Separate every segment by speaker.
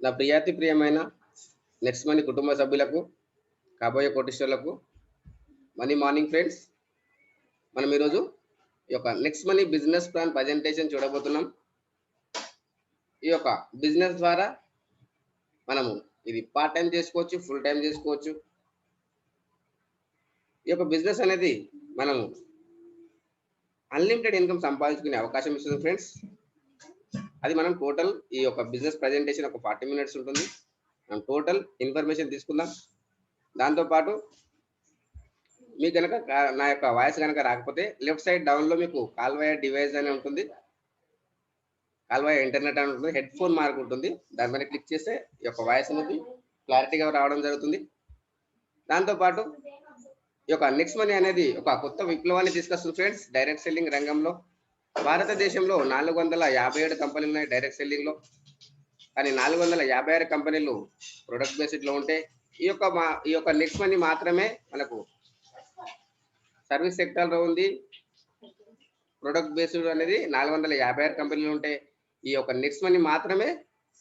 Speaker 1: నా ప్రియాతి ప్రియమైన next money కుటుంబ సభ్యులకు, కాబోయే కోటీశ్వరులకు మనీ మార్నింగ్ ఫ్రెండ్స్. మనం ఈరోజు ఈ యొక్క next money business plan presentation చూడబోతున్నాం. ఈ యొక్క బిజినెస్ ద్వారా మనము ఇది పార్ట్ టైం చేసుకోవచ్చు, ఫుల్ టైం చేసుకోవచ్చు. ఈ యొక్క బిజినెస్ అనేది మనము అన్లిమిటెడ్ ఇన్కమ్ సంపాదించుకునే అవకాశం ఇస్తుంది ఫ్రెండ్స్. అది మనం టోటల్ ఈ యొక్క బిజినెస్ ప్రజెంటేషన్ ఒక 40 మినిట్స్ ఉంటుంది. మనం టోటల్ ఇన్ఫర్మేషన్ తీసుకుందాం. దాంతోపాటు మీకు కనుక నా యొక్క వాయిస్ కనుక రాకపోతే లెఫ్ట్ సైడ్ డౌన్లో మీకు కాల్ వయా డివైస్ అని ఉంటుంది, కాల్ వయా ఇంటర్నెట్ అని ఉంటుంది, హెడ్ ఫోన్ మార్క్ ఉంటుంది. దాని మీద క్లిక్ చేస్తే ఈ యొక్క వాయిస్ అనేది క్లారిటీగా రావడం జరుగుతుంది. దాంతోపాటు ఈ యొక్క నెక్స్ట్ మనీ అనేది ఒక కొత్త విప్లవాన్ని తీసుకొస్తుంది ఫ్రెండ్స్ డైరెక్ట్ సెల్లింగ్ రంగంలో. భారతదేశంలో 457 కంపెనీలు ఉన్నాయి డైరెక్ట్ సెల్లింగ్లో, కానీ 456 కంపెనీలు ప్రొడక్ట్ బేస్డ్లో ఉంటే ఈ యొక్క నెక్స్ట్ మనీ మాత్రమే మనకు సర్వీస్ సెక్టర్లో ఉంది. ప్రొడక్ట్ బేస్డ్ అనేది 456 కంపెనీలు ఉంటాయి. ఈ యొక్క నెక్స్ట్ మనీ మాత్రమే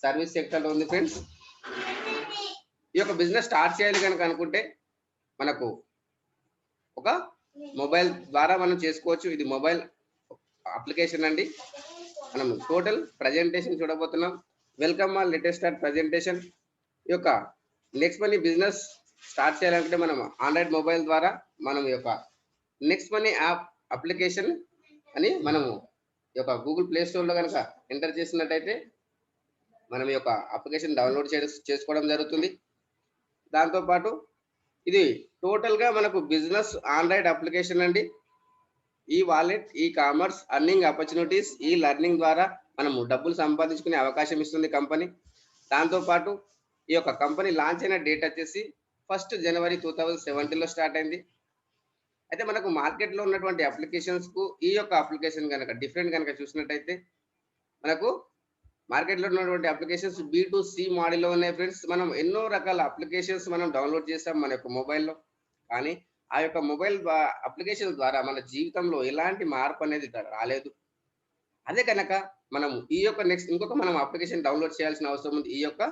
Speaker 1: సర్వీస్ సెక్టర్లో ఉంది ఫ్రెండ్స్. ఈ యొక్క బిజినెస్ స్టార్ట్ చేయాలి కనుక అనుకుంటే మనకు ఒక మొబైల్ ద్వారా మనం చేసుకోవచ్చు. ఇది మొబైల్ అప్లికేషన్ అండి. మనం టోటల్ ప్రజెంటేషన్ చూడబోతున్నాం. Welcome all latest start presentation. ఈ యొక్క నెక్స్ట్ మనీ బిజినెస్ స్టార్ట్ చేయాలంటే మనం ఆండ్రాయిడ్ మొబైల్ ద్వారా మనం ఈ యొక్క నెక్స్ట్ మనీ యాప్ అప్లికేషన్ అని మనము ఈ యొక్క గూగుల్ ప్లే స్టోర్లో కనుక ఎంటర్ చేసినట్టయితే మనం ఈ యొక్క అప్లికేషన్ డౌన్లోడ్ చేసుకోవడం జరుగుతుంది. దాంతోపాటు ఇది టోటల్గా మనకు బిజినెస్ ఆండ్రాయిడ్ అప్లికేషన్ అండి. ఈ wallet, e commerce, earning opportunities, ఈ లెర్నింగ్ ద్వారా మనము డబ్బులు సంపాదించుకునే అవకాశం ఇస్తుంది కంపెనీ. దాంతోపాటు ఈ యొక్క కంపెనీ లాంచ్ అయిన డేట్ వచ్చేసి 1 జనవరి 2017లో స్టార్ట్ అయింది. అయితే మనకు మార్కెట్లో ఉన్నటువంటి అప్లికేషన్స్కు ఈ యొక్క అప్లికేషన్ కనుక డిఫరెంట్ కనుక చూసినట్టయితే మనకు మార్కెట్లో ఉన్నటువంటి అప్లికేషన్స్ B2C మోడల్లో ఉన్నాయి ఫ్రెండ్స్. మనం ఎన్నో రకాల అప్లికేషన్స్ మనం డౌన్లోడ్ చేస్తాం మన యొక్క మొబైల్లో, కానీ ఆ యొక్క మొబైల్ అప్లికేషన్ ద్వారా మన జీవితంలో ఎలాంటి మార్పు అనేది రాలేదు. అదే కనుక మనం ఈ యొక్క ఇంకొక మనం అప్లికేషన్ డౌన్లోడ్ చేయాల్సిన అవసరం ఉంది. ఈ యొక్క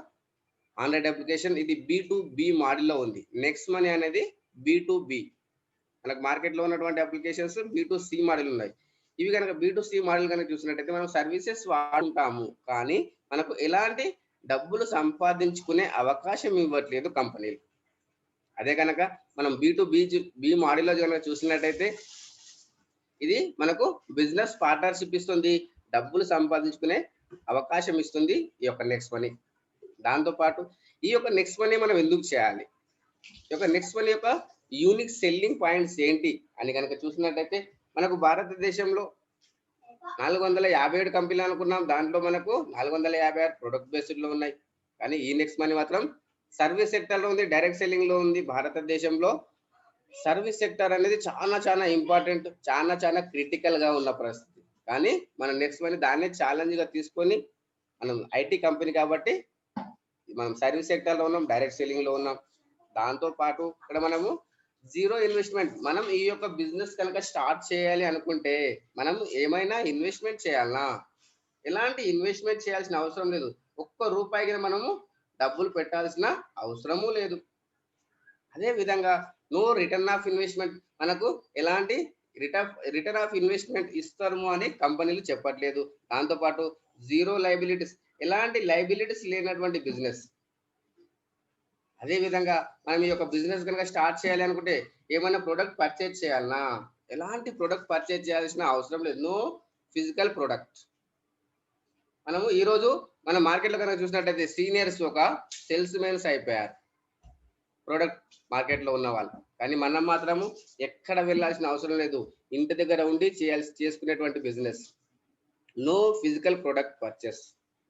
Speaker 1: ఆండ్రాయిడ్ అప్లికేషన్ ఇది B2B మోడల్లో ఉంది. నెక్స్ట్ మనీ అనేది B2B. మనకు మార్కెట్లో ఉన్నటువంటి అప్లికేషన్స్ B2C మోడల్ ఉన్నాయి. ఇవి కనుక B2C మోడల్ కనుక చూసినట్టయితే మనం సర్వీసెస్ వాడుకుంటాము, కానీ మనకు ఎలాంటి డబ్బులు సంపాదించుకునే అవకాశం ఇవ్వట్లేదు కంపెనీలు. అదే కనుక మనం B2B మోడల్లో కనుక చూసినట్టయితే ఇది మనకు బిజినెస్ పార్ట్నర్షిప్ ఇస్తుంది, డబ్బులు సంపాదించుకునే అవకాశం ఇస్తుంది ఈ యొక్క నెక్స్ట్ మనీ. దాంతోపాటు ఈ యొక్క నెక్స్ట్ మనీ మనం ఎందుకు చేయాలి, ఈ యొక్క నెక్స్ట్ మనీ యొక్క యూనిక్ సెల్లింగ్ పాయింట్స్ ఏంటి అని కనుక చూసినట్టయితే మనకు భారతదేశంలో 457 కంపెనీలు అనుకున్నాం. దాంట్లో మనకు 456 ప్రొడక్ట్ బేస్డ్లో ఉన్నాయి, కానీ ఈ నెక్స్ట్ మనీ మాత్రం సర్వీస్ సెక్టర్లో ఉంది, డైరెక్ట్ సెల్లింగ్లో ఉంది. భారతదేశంలో సర్వీస్ సెక్టర్ అనేది చాలా ఇంపార్టెంట్, చాలా క్రిటికల్గా ఉన్న పరిస్థితి. కానీ మన నెక్స్ట్ మనీ దాన్నే ఛాలెంజ్గా తీసుకొని మనం ఐటీ కంపెనీ కాబట్టి మనం సర్వీస్ సెక్టర్లో ఉన్నాం, డైరెక్ట్ సెల్లింగ్లో ఉన్నాం. దాంతోపాటు ఇక్కడ మనము జీరో ఇన్వెస్ట్మెంట్, మనం ఈ యొక్క బిజినెస్ కనుక స్టార్ట్ చేయాలి అనుకుంటే మనం ఏమైనా ఇన్వెస్ట్మెంట్ చేయాలనా, ఎలాంటి ఇన్వెస్ట్మెంట్ చేయాల్సిన అవసరం లేదు. ఒక్క రూపాయికి మనము డబ్బులు పెట్టాల్సిన అవసరము లేదు. అదే విధంగా నో రిటర్న్ ఆఫ్ ఇన్వెస్ట్మెంట్, మనకు ఎలాంటి రిటర్న్ ఆఫ్ ఇన్వెస్ట్మెంట్ ఇస్తాము అని కంపెనీలు చెప్పట్లేదు. దాంతోపాటు జీరో లైబిలిటీస్, ఎలాంటి లైబిలిటీస్ లేనటువంటి బిజినెస్. అదే విధంగా మనం ఈ యొక్క బిజినెస్ కనుక స్టార్ట్ చేయాలి అనుకుంటే ఏమైనా ప్రొడక్ట్ పర్చేజ్ చేయాలనా, ఎలాంటి ప్రొడక్ట్ పర్చేజ్ చేయాల్సిన అవసరం లేదు. No physical product. మనము ఈరోజు మన మార్కెట్లో కనుక చూసినట్టయితే సీనియర్స్ ఒక సేల్స్ మెన్స్ అయిపోయారు ప్రొడక్ట్ మార్కెట్లో ఉన్న వాళ్ళు, కానీ మనం మాత్రము ఎక్కడ వెళ్ళాల్సిన అవసరం లేదు, ఇంటి దగ్గర ఉండి చేసుకునేటువంటి business. No physical product purchase.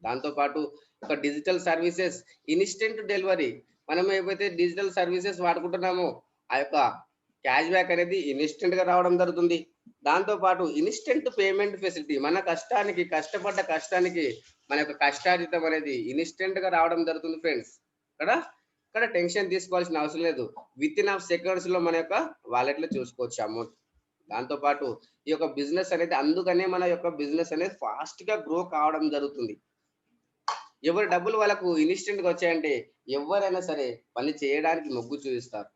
Speaker 1: దాంతోపాటు ఒక డిజిటల్ సర్వీసెస్, ఇన్స్టెంట్ డెలివరీ. మనం ఏవైతే డిజిటల్ సర్వీసెస్ వాడుకుంటున్నామో ఆ యొక్క క్యాష్ బ్యాక్ అనేది ఇన్స్టెంట్గా రావడం జరుగుతుంది. దాంతోపాటు ఇన్స్టెంట్ పేమెంట్ ఫెసిలిటీ, మన కష్టపడ్డ కష్టానికి మన యొక్క కష్టార్జితం అనేది ఇన్స్టెంట్గా రావడం జరుగుతుంది ఫ్రెండ్స్. ఇక్కడ టెన్షన్ తీసుకోవాల్సిన అవసరం లేదు. విత్ ఇన్ ఆఫ్ సెకండ్స్లో మన యొక్క వాలెట్లో చూసుకోవచ్చు అమౌంట్. దాంతోపాటు ఈ యొక్క బిజినెస్ అనేది, అందుకనే మన యొక్క బిజినెస్ అనేది ఫాస్ట్గా గ్రో కావడం జరుగుతుంది. ఎవరి డబ్బులు వాళ్ళకు ఇన్స్టెంట్ గా వచ్చాయంటే ఎవరైనా సరే పని చేయడానికి మొగ్గు చూపిస్తారు.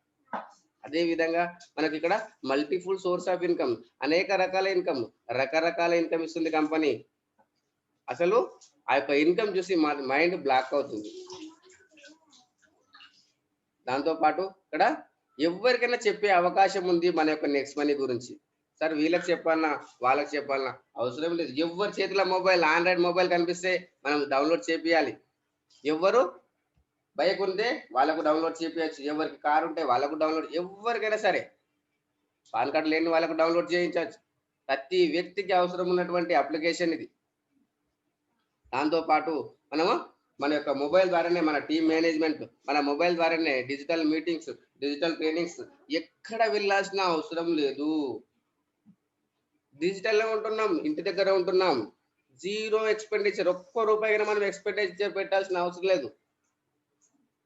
Speaker 1: అదే విధంగా మనకి ఇక్కడ మల్టిపుల్ సోర్స్ ఆఫ్ ఇన్కమ్, అనేక రకాల ఇన్కమ్, రకరకాల ఇన్కమ్ ఇస్తుంది కంపెనీ. అసలు ఆ యొక్క ఇన్కమ్ చూసి మైండ్ బ్లాక్ అవుతుంది. దాంతో పాటు ఇక్కడ ఎవరికైనా చెప్పే అవకాశం ఉంది మన యొక్క నెక్స్ట్ మనీ గురించి. సార్ వీళ్ళకి చెప్పాలన్నా వాళ్ళకి చెప్పాలన్నా అవసరం లేదు. ఎవరి చేతిలో మొబైల్, ఆండ్రాయిడ్ మొబైల్ కనిపిస్తే మనం డౌన్లోడ్ చేపియాలి. ఎవరు బైక్ ఉంటే వాళ్ళకు డౌన్లోడ్ చేపించచ్చు, ఎవరికి కారు ఉంటే వాళ్ళకు డౌన్లోడ్, ఎవరికైనా సరే పాన్ కార్డు లేని వాళ్ళకు డౌన్లోడ్ చేయించవచ్చు. ప్రతి వ్యక్తికి అవసరం ఉన్నటువంటి అప్లికేషన్ ఇది. దాంతో పాటు మనము మన యొక్క మొబైల్ ద్వారానే మన టీమ్ మేనేజ్మెంట్, మన మొబైల్ ద్వారానే డిజిటల్ మీటింగ్స్, డిజిటల్ ట్రైనింగ్స్, ఎక్కడ వెళ్ళాల్సిన అవసరం లేదు. డిజిటల్లో ఉంటున్నాం, ఇంటి దగ్గర ఉంటున్నాం, జీరో ఎక్స్పెండిచర్. ఒక్క రూపాయిగా మనం ఎక్స్పెండిచర్ పెట్టాల్సిన అవసరం లేదు.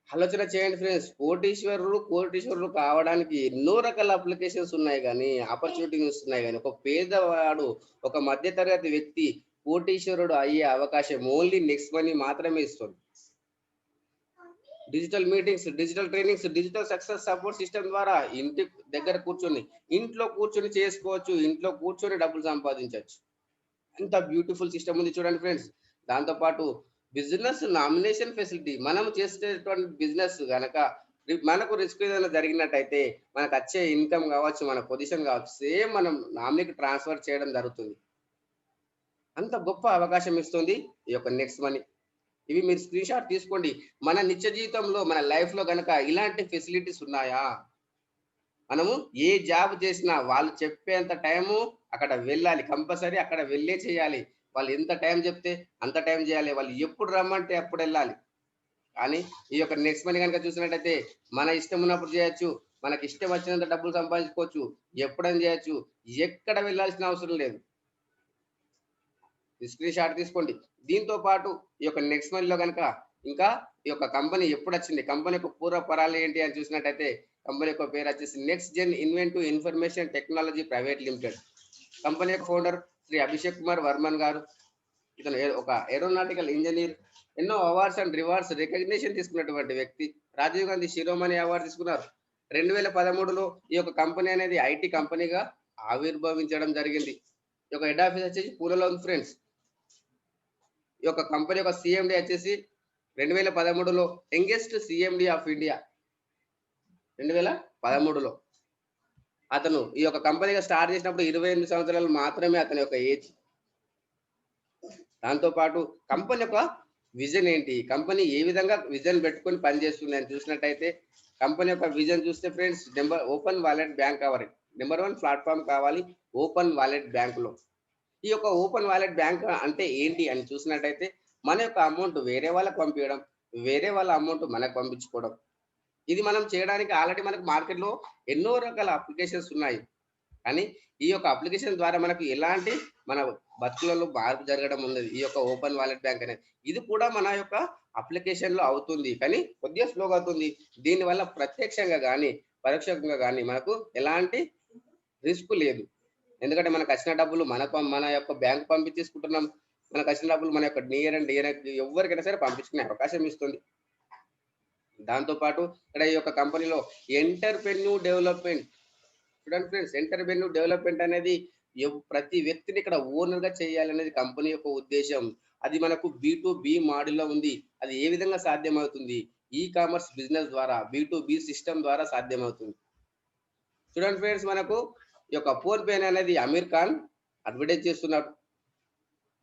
Speaker 1: ఆలోచన చేయండి ఫ్రెండ్స్. కోటీశ్వరులు కావడానికి ఎన్నో రకాల అప్లికేషన్స్ ఉన్నాయి కానీ, ఆపర్చునిటీస్ ఉన్నాయి కానీ, ఒక పేదవాడు, ఒక మధ్యతరగతి వ్యక్తి కోటీశ్వరుడు అయ్యే అవకాశం ఓన్లీ నెక్స్ట్ మనీ మాత్రమే ఇస్తుంది. Digital meetings, digital trainings, digital success support system ద్వారా ఇంటి దగ్గర కూర్చొని, ఇంట్లో కూర్చొని చేసుకోవచ్చు, ఇంట్లో కూర్చొని డబ్బులు సంపాదించవచ్చు. ఎంత బ్యూటిఫుల్ సిస్టమ్ ఉంది చూడండి ఫ్రెండ్స్. దాంతో పాటు బిజినెస్ నామినేషన్ ఫెసిలిటీ, మనం చేసేటువంటి బిజినెస్ గనక మనకు రిస్క్ ఏదైనా జరిగినట్టయితే మనకు వచ్చే ఇన్కమ్ కావచ్చు, మన పొజిషన్ కావచ్చు, సేమ్ మనం నామినీకి ట్రాన్స్ఫర్ చేయడం జరుగుతుంది. అంత గొప్ప అవకాశం ఇస్తుంది ఈ యొక్క నెక్స్ట్ మనీ. ఇవి మీరు స్క్రీన్ షాట్ తీసుకోండి. మన నిత్య జీవితంలో, మన లైఫ్ లో గనక ఇలాంటి ఫెసిలిటీస్ ఉన్నాయా? మనము ఏ జాబ్ చేసినా వాళ్ళు చెప్పేంత టైము అక్కడ వెళ్ళాలి, కంపల్సరీ అక్కడ వెళ్ళే చేయాలి. వాళ్ళు ఎంత టైం చెప్తే అంత టైం చేయాలి, వాళ్ళు ఎప్పుడు రమ్మంటే అప్పుడు వెళ్ళాలి. కానీ ఈ యొక్క నెక్స్ట్ మనీ కనుక చూసినట్టయితే మన ఇష్టం ఉన్నప్పుడు చేయొచ్చు, మనకి ఇష్టం వచ్చినంత డబ్బులు సంపాదించుకోవచ్చు, ఎప్పుడైనా చేయొచ్చు, ఎక్కడ వెళ్ళాల్సిన అవసరం లేదు. స్క్రీన్ షాట్ తీసుకోండి. దీంతో పాటు ఈ యొక్క నెక్స్ట్ మనీలో కనుక ఇంకా ఈ యొక్క కంపెనీ ఎప్పుడు వచ్చింది, కంపెనీ యొక్క పూర్వపరాలు ఏంటి అని చూసినట్టయితే కంపెనీ యొక్క పేరు వచ్చేసి next gen inventive information technology private limited. Company యొక్క ఫౌండర్ శ్రీ అభిషేక్ కుమార్ వర్మన్ గారు. ఇతను ఒక ఏరోనాటికల్ ఇంజనీర్, ఎన్నో అవార్డ్స్ అండ్ రివార్డ్స్ రికగ్నిషన్ తీసుకున్నటువంటి వ్యక్తి. రాజీవ్ గాంధీ శిరోమణి అవార్డు తీసుకున్నారు. 2013లో ఈ యొక్క కంపెనీ అనేది ఐటీ కంపెనీగా ఆవిర్భవించడం జరిగింది. ఈ యొక్క హెడ్ ఆఫీస్ వచ్చేసి పూణేలో ఉంది ఫ్రెండ్స్. ఈ యొక్క కంపెనీ యొక్క సిఎండి వచ్చేసి 2013లో యంగెస్ట్ సిఎండి ఆఫ్ ఇండియా. 2013లో అతను ఈ యొక్క కంపెనీగా స్టార్ట్ చేసినప్పుడు 28 సంవత్సరాలు మాత్రమే అతని యొక్క ఏజ్. దాంతో పాటు కంపెనీ యొక్క విజన్ ఏంటి, కంపెనీ ఏ విధంగా విజన్ పెట్టుకొని పనిచేస్తుంది అని చూసినట్టయితే కంపెనీ యొక్క విజన్ చూస్తే ఫ్రెండ్స్, ఓపెన్ వాలెట్ బ్యాంక్ కావాలి, నెంబర్ 1 ప్లాట్ఫామ్ కావాలి ఓపెన్ వాలెట్ బ్యాంకులో. ఈ యొక్క ఓపెన్ వాలెట్ బ్యాంక్ అంటే ఏంటి అని చూసినట్టయితే మన యొక్క అమౌంట్ వేరే వాళ్ళకి పంపించడం, వేరే వాళ్ళ అమౌంట్ మనకు పంపించుకోవడం. ఇది మనం చేయడానికి ఆల్రెడీ మనకు మార్కెట్లో ఎన్నో రకాల అప్లికేషన్స్ ఉన్నాయి. కానీ ఈ యొక్క అప్లికేషన్ ద్వారా మనకు ఎలాంటి మన బతుకులలో మార్పు జరగడం ఉన్నది ఈ యొక్క ఓపెన్ వాలెట్ బ్యాంక్ అనేది. ఇది కూడా మన యొక్క అప్లికేషన్ లో అవుతుంది, కానీ కొద్దిగా స్లోగా అవుతుంది. దీనివల్ల ప్రత్యక్షంగా కానీ పరోక్షంగా కానీ మనకు ఎలాంటి రిస్క్ లేదు. ఎందుకంటే మనకు వచ్చిన డబ్బులు మన యొక్క బ్యాంక్ పంపి తీసుకుంటున్నాం. మనకు వచ్చిన డబ్బులు మన యొక్క నియర్ అండ్ డియర్ ఎవరికైనా సరే పంపించుకునే అవకాశం ఇస్తుంది. దాంతో పాటు ఇక్కడ ఈ యొక్క కంపెనీలో ఎంటర్‌ప్రెన్యూర్ డెవలప్‌మెంట్, చూడండి ఫ్రెండ్స్, ఎంటర్‌ప్రెన్యూర్ డెవలప్‌మెంట్ అనేది ప్రతి వ్యక్తిని ఇక్కడ ఓనర్ గా చేయాలనేది కంపెనీ యొక్క ఉద్దేశం. అది మనకు B2B మోడల్లో ఉంది. అది ఏ విధంగా సాధ్యమవుతుంది? ఈ కామర్స్ బిజినెస్ ద్వారా, B2B సిస్టమ్ ద్వారా సాధ్యమవుతుంది. చూడండి ఫ్రెండ్స్, మనకు ఈ యొక్క ఫోన్ పే అనేది అమీర్ ఖాన్ అడ్వర్టైజ్ చేస్తున్నాడు.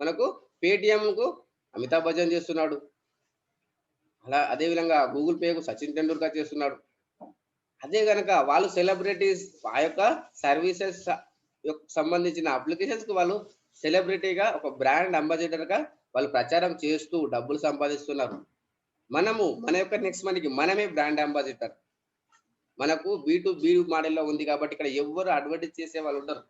Speaker 1: మనకు పేటిఎం కు అమితాబ్ బచ్చన్ చేస్తున్నాడు. అదే విధంగా గూగుల్ పేకు సచిన్ టెండూల్కర్ చేస్తున్నాడు. అదే గనక వాళ్ళు సెలబ్రిటీస్ ఆ యొక్క సర్వీసెస్ సంబంధించిన అప్లికేషన్స్ కు వాళ్ళు సెలబ్రిటీగా, ఒక బ్రాండ్ అంబాసిడర్ గా వాళ్ళు ప్రచారం చేస్తూ డబ్బులు సంపాదిస్తున్నారు. మనము మన యొక్క నెక్స్ట్ మనీకి మనమే బ్రాండ్ అంబాసిడర్. మనకు B2B మోడల్లో ఉంది కాబట్టి ఇక్కడ ఎవరు అడ్వర్టైజ్ చేసే వాళ్ళు ఉండరు.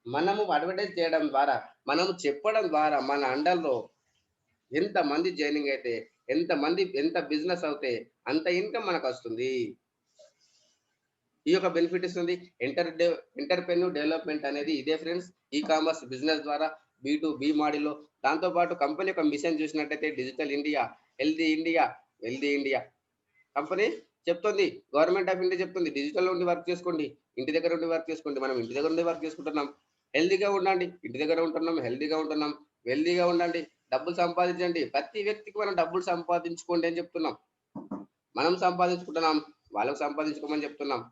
Speaker 1: మనము అడ్వర్టైజ్ చేయడం ద్వారా, మనము చెప్పడం ద్వారా మన అండర్లో ఎంత మంది జాయినింగ్ అయితే, ఎంత బిజినెస్ అవుతే అంత ఇన్కమ్ మనకు వస్తుంది. ఈ యొక్క బెనిఫిట్ ఇస్తుంది ఎంటర్‌ప్రెన్యూర్ డెవలప్‌మెంట్ అనేది. ఇదే ఫ్రెండ్స్, ఈ కామర్స్ బిజినెస్ ద్వారా B2B మోడల్లో దాంతో పాటు కంపెనీ యొక్క మిషన్ చూసినట్టయితే digital India, healthy India, wealthy India. Company చెప్తుంది, గవర్నమెంట్ ఆఫ్ ఇండియా చెప్తుంది, డిజిటల్ ఉండి వర్క్ చేసుకోండి, ఇంటి దగ్గర ఉండి వర్క్ చేసుకోండి. మనం ఇంటి దగ్గర ఉండి వర్క్ చేసుకుంటున్నాం, హెల్దీగా ఉండండి. ఇంటి దగ్గర ఉంటున్నాం, హెల్దీగా ఉంటున్నాం, వెల్దీగా ఉండండి, డబ్బులు సంపాదించండి. ప్రతి వ్యక్తికి మనం డబ్బులు సంపాదించుకోండి అని చెప్తున్నాం. మనం సంపాదించుకుంటున్నాం, వాళ్ళకు సంపాదించుకోమని చెప్తున్నాం.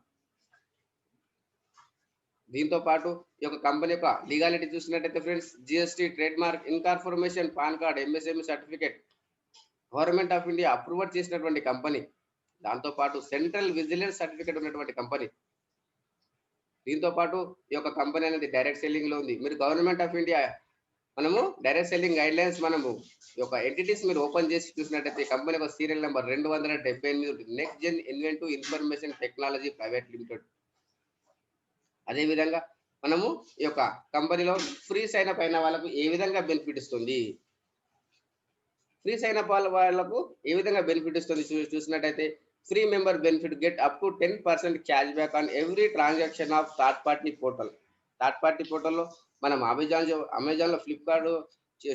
Speaker 1: దీంతో పాటు ఈ యొక్క కంపెనీ యొక్క లీగాలిటీ చూసినట్టయితే friends, GST, trade mark, incorporation, pan card, MSME certificate, government of India approval చేసినటువంటి కంపెనీ. దాంతో పాటు సెంట్రల్ విజిలెన్స్ సర్టిఫికేట్ ఉన్నటువంటి కంపెనీ. దీంతో పాటు ఈ యొక్క కంపెనీ అనేది డైరెక్ట్ సెల్లింగ్ లో ఉంది. మీరు గవర్నమెంట్ ఆఫ్ ఇండియా మనము డైరెక్ట్ సెల్లింగ్ గైడ్ లైన్స్ మనము ఈ యొక్క ఎంటిటీస్ మీరు ఓపెన్ చేసి చూసినట్టయితే కంపెనీ యొక్క సీరియల్ నెంబర్ 278 ఉంటుంది. Next gen inventive information technology private limited. అదే విధంగా మనము ఈ యొక్క కంపెనీలో ఫ్రీ సైన్ అప్ అయిన వాళ్ళకు ఏ విధంగా బెనిఫిట్ ఇస్తుంది, ఫ్రీ సైన్ అప్ వాళ్ళకు ఏ విధంగా బెనిఫిట్ ఇస్తుంది చూసినట్టయితే, free member benefit get up to 10% cash back on every transaction of third party portal. Third party పోర్టల్లో మనం అమెజాన్లో ఫ్లిప్కార్ట్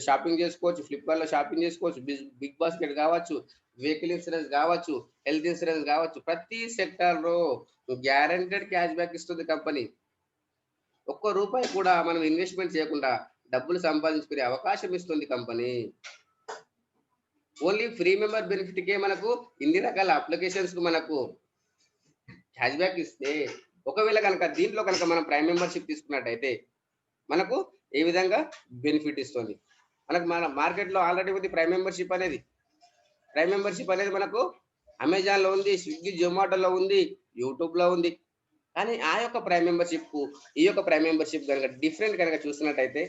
Speaker 1: షాపింగ్ చేసుకోవచ్చు, ఫ్లిప్కార్ట్లో షాపింగ్ చేసుకోవచ్చు, బిగ్ బాస్కెట్ కావచ్చు, వెహికల్ ఇన్సూరెన్స్ కావచ్చు, హెల్త్ ఇన్సూరెన్స్ కావచ్చు. ప్రతి సెక్టార్లో గ్యారెంటెడ్ క్యాష్ బ్యాక్ ఇస్తుంది కంపెనీ. ఒక్క రూపాయి కూడా మనం ఇన్వెస్ట్మెంట్ చేయకుండా డబ్బులు సంపాదించుకునే అవకాశం ఇస్తుంది కంపెనీ. ఓన్లీ ఫ్రీ మెంబర్ బెనిఫిట్కే మనకు ఇన్ని రకాల అప్లికేషన్స్ కు మనకు క్యాష్ బ్యాక్ ఇస్తే, ఒకవేళ కనుక దీంట్లో కనుక మనం ప్రైమ్ మెంబర్షిప్ తీసుకున్నట్టయితే మనకు ఏ విధంగా బెనిఫిట్ ఇస్తుంది. మనకు మన మార్కెట్లో ఆల్రెడీ ఉంది ప్రైమ్ మెంబర్షిప్ అనేది. ప్రైమ్ మెంబర్షిప్ అనేది మనకు అమెజాన్లో ఉంది, స్విగ్గీ, జొమాటోలో ఉంది, యూట్యూబ్లో ఉంది. కానీ ఆ యొక్క ప్రైమ్ మెంబర్షిప్ కు ఈ యొక్క ప్రైమ్ మెంబర్షిప్ కనుక డిఫరెంట్ కనుక చూసినట్టయితే,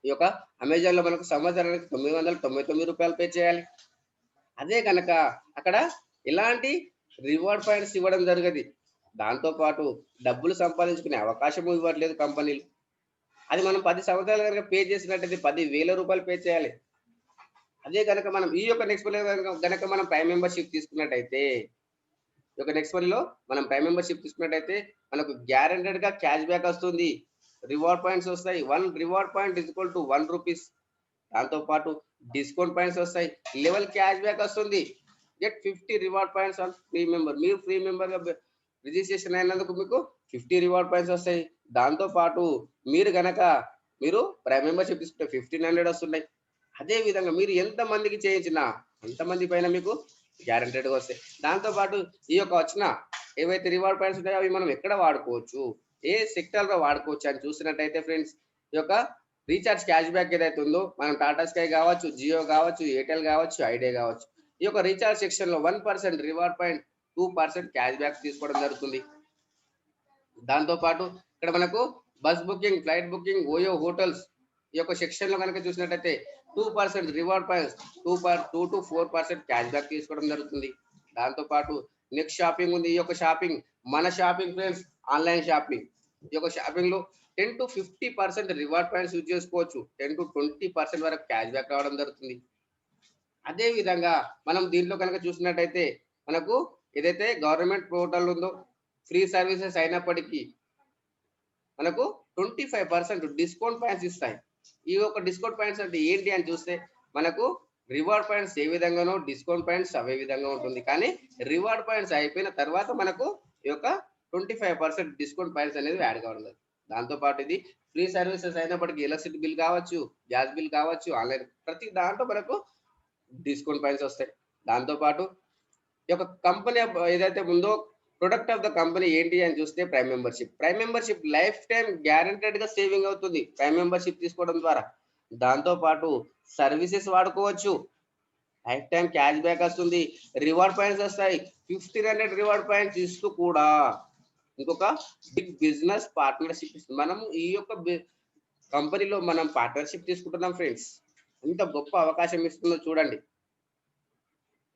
Speaker 1: ఈ యొక్క అమెజాన్లో మనకు సంవత్సరానికి 999 రూపాయలు పే చేయాలి. అదే కనుక అక్కడ ఎలాంటి రివార్డ్ పాయింట్స్ ఇవ్వడం జరగదు. దాంతో పాటు డబ్బులు సంపాదించుకునే అవకాశం ఇవ్వట్లేదు కంపెనీలు. అది మనం 10 సంవత్సరాలు కనుక పే చేసినట్టయితే 10,000 రూపాయలు పే చేయాలి. అదే కనుక మనం ఈ యొక్క నెక్స్ట్ కనుక మనం ప్రైమ్ మెంబర్షిప్ తీసుకున్నట్టయితే, ఈ యొక్క నెక్స్ట్ మనీలో మనం ప్రైమ్ మెంబర్షిప్ తీసుకున్నట్టయితే మనకు గ్యారెంటెడ్ గా క్యాష్ బ్యాక్ వస్తుంది, రివార్డ్ పాయింట్స్ వస్తాయి. 1 reward point is equal to 1 rupees. దాంతో పాటు డిస్కౌంట్ పాయింట్స్ వస్తాయి, లెవెల్ క్యాష్ బ్యాక్ వస్తుంది. Get 50 reward points on free member. మీరు ఫ్రీ మెంబర్ గా రిజిస్ట్రేషన్ అయినందుకు మీకు 50 రివార్డ్ పాయింట్స్ వస్తాయి. దాంతో పాటు మీరు ప్రైమ్ మెంబర్షిప్ తీసుకుంటే 1500 వస్తున్నాయి. అదే విధంగా మీరు ఎంత మందికి చేయించినా అంతమంది పైన మీకు గ్యారెంటెడ్ గా వస్తాయి. దాంతో పాటు ఈ యొక్క వచ్చిన ఏవైతే రివార్డ్ పాయింట్స్ ఉంటాయో అవి మనం ఎక్కడ వాడుకోవచ్చు, ఏ సెక్టర్ లో వాడుకోవచ్చు అని చూసినట్టయితే ఫ్రెండ్స్, ఈ యొక్క రీఛార్జ్ క్యాష్ బ్యాక్ ఏదైతే ఉందో మనం టాటా స్కై కావచ్చు, జియో కావచ్చు, ఎయిర్టెల్ కావచ్చు, ఐడియా కావచ్చు, ఈ యొక్క రీఛార్జ్ సెక్షన్ లో 1% రివార్డ్ పాయింట్, 2% క్యాష్ బ్యాక్ తీసుకోవడం జరుగుతుంది. దాంతో పాటు ఇక్కడ మనకు bus booking, flight booking, OYO hotels ఈ యొక్క సెక్షన్ లో కనుక చూసినట్టయితే 2% reward points, 2 to 4% cash back తీసుకోవడం జరుగుతుంది. దాంతో పాటు నెక్స్ట్ షాపింగ్ ఉంది. ఈ యొక్క షాపింగ్ మన షాపింగ్ ఫ్రెండ్స్, ఆన్లైన్ షాపింగ్. ఈ యొక్క షాపింగ్ లో 10 to 50% రివార్డ్ పాయింట్స్ యూజ్ చేసుకోవచ్చు. 10 to 20% వరకు క్యాష్ బ్యాక్ రావడం జరుగుతుంది. అదే విధంగా మనం దీంట్లో కనుక చూసినట్టయితే మనకు ఏదైతే గవర్నమెంట్ పోర్టల్ ఉందో ఫ్రీ సర్వీసెస్ అయినప్పటికీ మనకు 25% డిస్కౌంట్ పాయింట్స్ ఇస్తాయి. ఈ యొక్క డిస్కౌంట్ పాయింట్స్ అంటే ఏంటి అని చూస్తే, మనకు రివార్డ్ పాయింట్స్ ఏ విధంగానో డిస్కౌంట్ పాయింట్స్ అవే విధంగా ఉంటుంది. కానీ రివార్డ్ పాయింట్స్ అయిపోయిన తర్వాత మనకు ఈ యొక్క 25% డిస్కౌంట్ పాయింట్స్ అనేది యాడ్ కావడం. దాంతో పాటు ఇది ఫ్రీ సర్వీసెస్ అయినప్పటికీ ఎలక్ట్రిసిటీ బిల్ కావచ్చు, గ్యాస్ బిల్ కావచ్చు, ఆన్లైన్ ప్రతి దాంట్లో మనకు డిస్కౌంట్ పాయింట్స్ వస్తాయి. దాంతో పాటు ఈ యొక్క కంపెనీ ఏదైతే ఉందో ప్రొడక్ట్ ఆఫ్ ద కంపెనీ ఏంటి అని చూస్తే prime membership. Prime membership life time guaranteed గా సేవింగ్ అవుతుంది ప్రైమ్ మెంబర్షిప్ తీసుకోవడం ద్వారా. దాంతో పాటు సర్వీసెస్ వాడుకోవచ్చు, లైఫ్ టైం క్యాష్ బ్యాక్ వస్తుంది, రివార్డ్ పాయింట్స్ వస్తాయి. 1500 రివార్డ్ పాయింట్స్ ఇస్తూ కూడా ఇంకొక బిగ్ బిజినెస్ పార్ట్నర్షిప్ ఇస్తుంది. మనం ఈ యొక్క కంపెనీలో మనం పార్ట్నర్షిప్ తీసుకుంటున్నాం ఫ్రెండ్స్. ఎంత గొప్ప అవకాశం ఇస్తుందో చూడండి.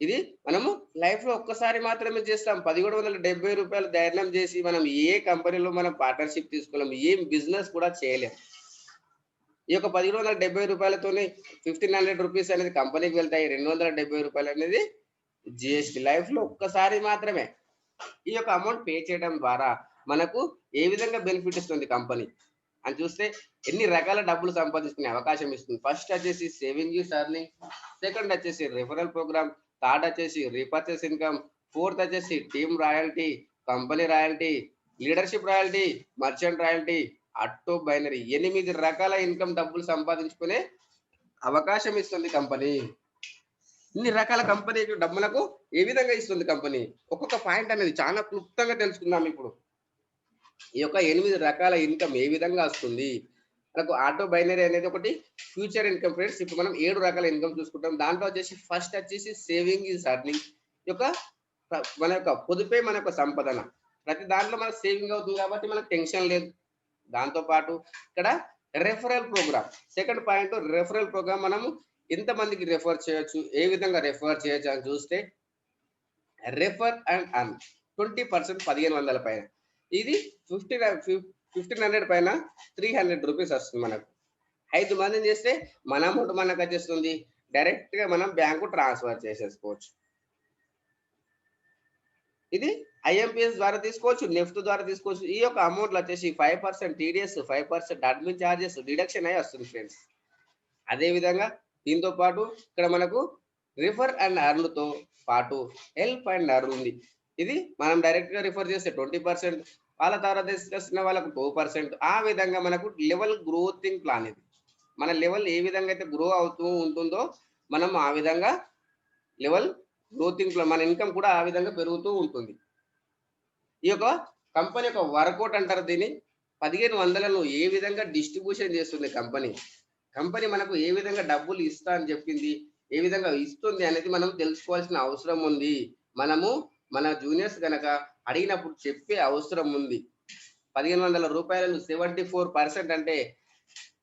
Speaker 1: ఇది మనము లైఫ్ లో ఒక్కసారి మాత్రమే చేస్తాం. 1770 రూపాయలు ధైర్యం చేసి మనం ఏ కంపెనీలో మనం పార్ట్నర్షిప్ తీసుకోలేము, ఏం బిజినెస్ కూడా చేయలేము. ఈ యొక్క 1770 రూపాయలతోనే 1500 రూపీస్ అనేది కంపెనీకి వెళ్తాయి. 270 రూపాయలు అనేది జిఎస్టీ. లైఫ్ లో ఒక్కసారి మాత్రమే ఈ యొక్క అమౌంట్ పే చేయడం ద్వారా మనకు ఏ విధంగా బెనిఫిట్ ఇస్తుంది కంపెనీ. అని చూస్తే ఎన్ని రకాల డబ్బులు సంపాదించుకునే అవకాశం ఇస్తుంది. ఫస్ట్ వచ్చేసి సేవింగ్ ఈజ్ ఎర్నింగ్, సెకండ్ వచ్చేసి రిఫరల్ ప్రోగ్రామ్, థర్డ్ వచ్చేసి రీపర్చేస్ ఇన్కమ్, ఫోర్త్ వచ్చేసి team royalty, company royalty, leadership royalty, merchant royalty, auto binary. 8 రకాల ఇన్కమ్ డబ్బులు సంపాదించుకునే అవకాశం ఇస్తుంది కంపెనీ. ఇన్ని రకాల కంపెనీ డబ్బులకు ఏ విధంగా ఇస్తుంది కంపెనీ, ఒక్కొక్క పాయింట్ అనేది చాలా క్లుప్తంగా తెలుసుకుందాం ఇప్పుడు. ఈ యొక్క 8 రకాల ఇన్కమ్ ఏ విధంగా వస్తుంది. మనకు ఆటో బైనరీ అనేది ఒకటి ఫ్యూచర్ ఇన్కమ్ ఫ్రెండ్స్. ఇప్పుడు మనం 7 రకాల ఇన్కమ్ చూసుకుంటాం. దాంట్లో వచ్చేసి ఫస్ట్ వచ్చేసి సేవింగ్ ఈజ్ ఎర్నింగ్. యొక్క మన యొక్క పొదుపే మన యొక్క సంపదన. ప్రతి దాంట్లో మనకు సేవింగ్ అవుతుంది కాబట్టి మనకు టెన్షన్ లేదు. దాంతో పాటు ఇక్కడ referral program, second point referral program. మనము ఎంతమందికి రెఫర్ చేయొచ్చు, ఏ విధంగా రెఫర్ చేయొచ్చు అని చూస్తే రెఫర్ అండ్ అర్న్ 20% 1500 పైన, ఇది 1500 పైన 300 రూపీస్ వస్తుంది. మనకు 5 మందిని చేస్తే మన అమౌంట్ మనకు వచ్చేస్తుంది. డైరెక్ట్ గా మనం బ్యాంకు ట్రాన్స్ఫర్ చేసేసుకోవచ్చు. ఇది ఐఎంపిఎస్ ద్వారా తీసుకోవచ్చు, నెఫ్ట్ ద్వారా తీసుకోవచ్చు. ఈ యొక్క అమౌంట్లు వచ్చేసి 5% టీడీఎస్, 5% అడ్మిన్ ఛార్జెస్ డిడక్షన్ అయ్యి వస్తుంది ఫ్రెండ్స్. అదే విధంగా దీంతో పాటు ఇక్కడ మనకు రిఫర్ అండ్ అర్న్ తో పాటు హెల్ప్ అండ్ అర్న్ ఉంది. ఇది మనం డైరెక్ట్ గా రిఫర్ చేస్తే 20%, వాళ్ళ ద్వారా తీసుకొస్తున్న వాళ్ళకు 2%. ఆ విధంగా మనకు లెవెల్ గ్రోతింగ్ ప్లాన్. ఇది మన లెవెల్ ఏ విధంగా అయితే గ్రో అవుతూ ఉంటుందో మనం ఆ విధంగా లెవెల్ గ్రోతింగ్ ప్లాన్, మన ఇన్కమ్ కూడా ఆ విధంగా పెరుగుతూ ఉంటుంది. ఈ యొక్క కంపెనీ యొక్క వర్కౌట్ అంటారు దీన్ని. 1500లను ఏ విధంగా డిస్ట్రిబ్యూషన్ చేస్తుంది కంపెనీ, కంపెనీ మనకు ఏ విధంగా డబ్బులు ఇస్తా అని చెప్పింది, ఏ విధంగా ఇస్తుంది అనేది మనం తెలుసుకోవాల్సిన అవసరం ఉంది. మనము మన జూనియర్స్ కనుక అడిగినప్పుడు చెప్పే అవసరం ఉంది. 1500 రూపాయలను 74% అంటే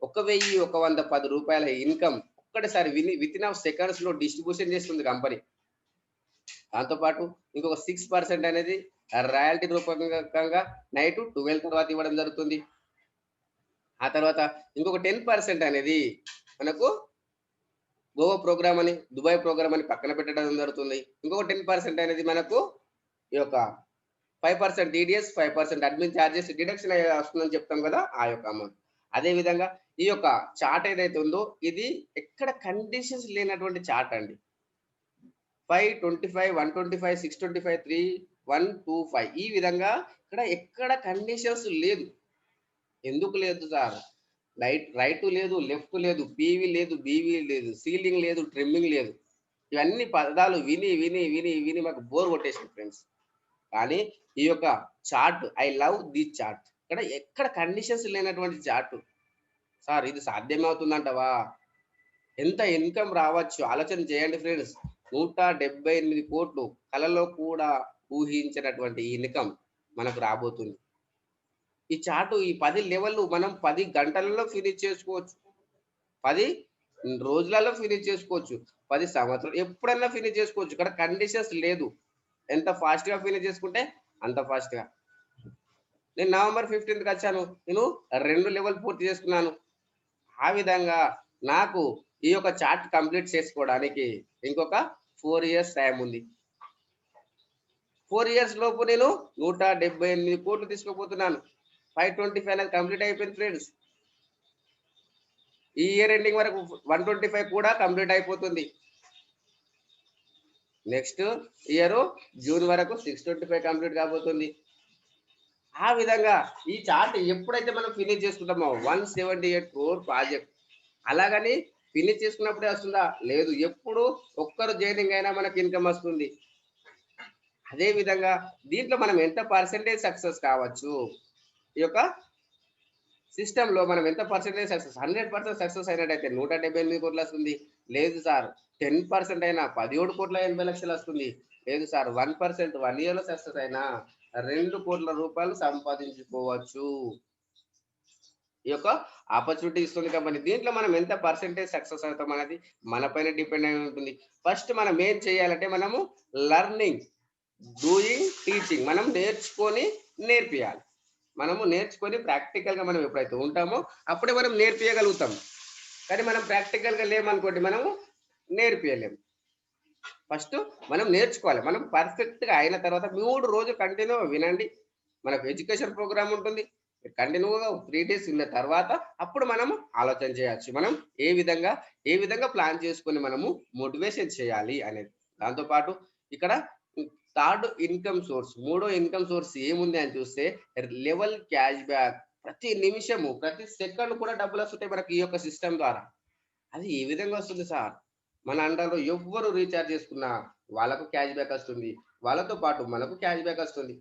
Speaker 1: 1110 రూపాయల ఇన్కమ్ ఒక్కటిసారి విత్ ఇన్ సెకండ్స్ లో డిస్ట్రిబ్యూషన్ చేస్తుంది కంపెనీ. దాంతోపాటు ఇంకొక 6% అనేది రాయల్టీ రూపకంగా నైట్ 12 తర్వాత ఇవ్వడం జరుగుతుంది. ఆ తర్వాత ఇంకొక 10% అనేది మనకు గోవా ప్రోగ్రామ్ అని, దుబాయ్ ప్రోగ్రామ్ అని పక్కన పెట్టడం జరుగుతుంది. ఇంకొక 10% అనేది మనకు ఈ యొక్క 5% టీడీఎస్, 5% అడ్మిన్ ఛార్జెస్ డిడక్షన్ వస్తుందని చెప్తాం కదా, ఆ యొక్క అమౌంట్. అదే విధంగా ఈ యొక్క చార్ట్ ఏదైతే ఉందో ఇది ఎక్కడ కండిషన్స్ లేనటువంటి చార్ట్ అండి. 525, 125, 625, 3125 ఈ విధంగా ఇక్కడ ఎక్కడ కండిషన్స్ లేదు. ఎందుకు లేదు సార్? రైట్ లేదు, లెఫ్ట్ లేదు, పీవీ లేదు, బీవీ లేదు, సీలింగ్ లేదు, ట్రిమ్మింగ్ లేదు. ఇవన్నీ పదాలు విని విని విని విని మాకు బోర్ కొట్టేసింది ఫ్రెండ్స్. కానీ ఈ యొక్క chart, I love this chart. ఇక్కడ ఎక్కడ కండిషన్స్ లేనటువంటి చార్ట్. సార్ ఇది సాధ్యమవుతుందంటవా? ఎంత ఇన్కమ్ రావచ్చు ఆలోచన చేయండి ఫ్రెండ్స్. 178 కోట్లు కలలో కూడా ఊహించినటువంటి ఇన్కమ్ మనకు రాబోతుంది. ఈ చార్ట్, ఈ 10 లెవెల్ మనం 10 గంటలలో ఫినిష్ చేసుకోవచ్చు, 10 రోజులలో ఫినిష్ చేసుకోవచ్చు, 10 సంవత్సరాలు ఎప్పుడన్నా ఫినిష్ చేసుకోవచ్చు. ఇక్కడ కండిషన్స్ లేదు. ఎంత ఫాస్ట్ గా ఫినిష్ చేసుకుంటే అంత ఫాస్ట్ గా. నేను నవంబర్ 15కి వచ్చాను, నేను 2 లెవెల్ పూర్తి చేసుకున్నాను. ఆ విధంగా నాకు ఈ యొక్క చార్ట్ కంప్లీట్ చేసుకోవడానికి ఇంకొక 4 ఇయర్స్ టైం ఉంది. 4 ఇయర్స్ లోపు నేను 178 కోట్లు తీసుకోబోతున్నాను. 525 అనేది కంప్లీట్ అయిపోయింది ఫ్రెండ్స్. ఈ ఇయర్ ఎండింగ్ వరకు 125 కూడా కంప్లీట్ అయిపోతుంది. నెక్స్ట్ ఇయర్ జూన్ వరకు 625 కంప్లీట్ కాబోతుంది. ఆ విధంగా ఈ చార్ట్ ఎప్పుడైతే మనం ఫినిష్ చేసుకుంటామో 178 crore ప్రాజెక్ట్, అలాగని ఫినిష్ చేసుకున్నప్పుడే వస్తుందా? లేదు, ఎప్పుడు ఒక్కరు జాయినింగ్ అయినా మనకి ఇన్కమ్ వస్తుంది. అదే విధంగా దీంట్లో మనం ఎంత పర్సెంటేజ్ సక్సెస్ కావచ్చు, ఈ యొక్క సిస్టమ్ లో మనం ఎంత పర్సెంటేజ్ సక్సెస్, 100% సక్సెస్ అయినట్టయితే 178 కోట్లు వస్తుంది. లేదు సార్ 10% అయినా 17,80,00,000 వస్తుంది. లేదు సార్ 1% 1 ఇయర్ లో సక్సెస్ అయినా 2 కోట్ల రూపాయలు సంపాదించుకోవచ్చు. ఈ యొక్క ఆపర్చునిటీ ఇస్తుంది కంపెనీ. దీంట్లో మనం ఎంత పర్సెంటేజ్ సక్సెస్ అవుతాం అనేది మన పైన డిపెండ్ అయి ఉంటుంది. ఫస్ట్ మనం ఏం చేయాలంటే మనము లర్నింగ్, డూయింగ్, టీచింగ్, మనం నేర్చుకొని నేర్పియాలి. మనము నేర్చుకొని ప్రాక్టికల్ గా మనం ఎప్పుడైతే ఉంటామో అప్పుడే మనం నేర్పియగలుగుతాం. కానీ మనం ప్రాక్టికల్ గా లేమనుకోండి మనము నేర్పియలేము. ఫస్ట్ మనం నేర్చుకోవాలి. మనం పర్ఫెక్ట్ గా అయిన తర్వాత 3 రోజులు కంటిన్యూ వినండి. మనకు ఎడ్యుకేషన్ ప్రోగ్రామ్ ఉంటుంది, కంటిన్యూగా 3 డేస్ ఉన్న తర్వాత అప్పుడు మనము ఆలోచన చేయొచ్చు. మనం ఏ విధంగా ప్లాన్ చేసుకొని మనము మోటివేషన్ చేయాలి అనేది. దాంతో పాటు ఇక్కడ థర్డ్ ఇన్‌కమ్ సోర్స్, మూడో ఇన్‌కమ్ సోర్స్ ఏముంది అని చూస్తే లెవెల్ క్యాష్ బ్యాక్. ప్రతి నిమిషము, ప్రతి సెకండ్ కూడా డబ్బులొస్తుంటాయి మనకి ఈ యొక్క సిస్టమ్ ద్వారా. అది ఏ విధంగా వస్తుంది సార్? మన అండర్‌లో ఎవ్వరు రీచార్జ్ చేసుకున్నా వాళ్ళకు క్యాష్ బ్యాక్ వస్తుంది. వాళ్ళతో పాటు మనకు క్యాష్ బ్యాక్ వస్తుంది.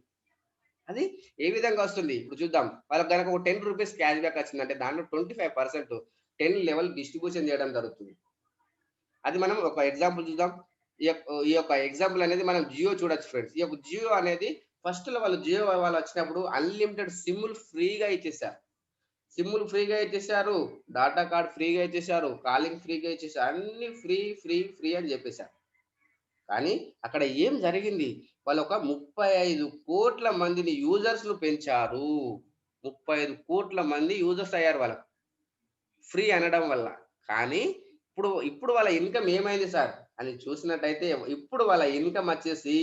Speaker 1: అది ఏ విధంగా వస్తుంది? ఇప్పుడు చూద్దాం. వాళ్ళకి గనక ఒక రూ. 10 క్యాష్ బ్యాక్ వచ్చిందంటే దాంట్లో 25% 10 లెవెల్ డిస్ట్రిబ్యూషన్ చేయడం జరుగుతుంది. అది మనం ఒక ఎగ్జాంపుల్ చూద్దాం. ఈ యొక్క ఎగ్జాంపుల్ అనేది మనం జియో చూడొచ్చు ఫ్రెండ్స్. ఈ యొక్క జియో అనేది ఫస్ట్‌లో జియో వాళ్ళు వచ్చినప్పుడు అన్‌లిమిటెడ్ సిమ్‌లు ఫ్రీగా ఇచ్చేసారు. సిమ్‌లు ఫ్రీగా ఇచ్చేసారు. డాటా కార్డ్ ఫ్రీగా ఇచ్చేసారు. కాలింగ్ ఫ్రీగా ఇచ్చేసారు. అన్నీ ఫ్రీ, ఫ్రీ, ఫ్రీ అని చెప్పేసారు. కానీ అక్కడ ఏం జరిగింది? వాళ్ళొక 35,00,00,000 మందిని యూజర్స్‌ను పెంచారు. 35,00,00,000 మంది యూజర్స్ అయ్యారు వాళ్ళకు. ఫ్రీ అనడం వల్ల. కానీ ఇప్పుడు వాళ్ళ ఇన్‌కమ్ ఏమైంది సార్ అని చూసినట్టయితే ఇప్పుడు వాళ్ళ ఇన్‌కమ్ వచ్చేసి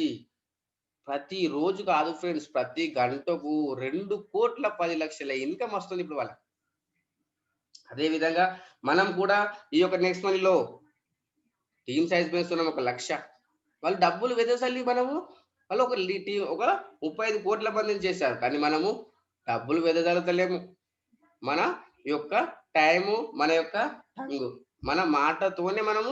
Speaker 1: ప్రతి రోజు కాదు ఫ్రెండ్స్. ప్రతి గంటకు 2,10,00,000 ఇన్‌కమ్ వస్తుంది ఇప్పుడు వాళ్ళకి. అదే విధంగా మనం కూడా ఈ యొక్క నెక్స్ట్ మనీలో టీమ్ సైజ్ వేస్తున్నాం 1,00,000. వాళ్ళు డబ్బులు వెదజల్లి వాళ్ళు ఒక 35,00,00,000 మందిని చేశారు. కానీ మనము డబ్బులు వెదజల్లుతలేము. మన యొక్క టైము, మన యొక్క టంగు, మన మాటతోనే మనము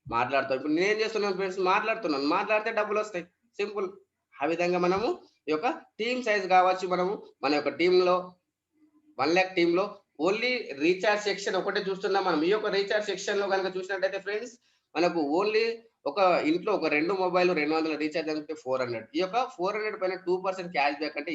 Speaker 1: మాట్లాడతాం. ఇప్పుడు నేనేం చేస్తున్నాను ఫ్రెండ్స్, మాట్లాడుతున్నాను. మాట్లాడితే డబ్బులొస్తాయి. సింపుల్. ఆ విధంగా మనము ఈ యొక్క టీమ్ సైజ్ కావచ్చు, మనము మన యొక్క టీమ్‌లో 1,00,000 టీమ్‌లో ఓన్లీ రీచార్జ్ సెక్షన్ ఒకటే చూస్తున్నాం మనం. ఈ యొక్క రీచార్జ్ సెక్షన్‌లో గనుక చూసినట్టయితే ఫ్రెండ్స్, మనకు ఓన్లీ ఒక ఇంట్లో ఒక 2 మొబైల్ 200 రీచార్జ్ అనుకుంటే 400. ఈ యొక్క 400 పైన 2% క్యాష్ బ్యాక్ అంటే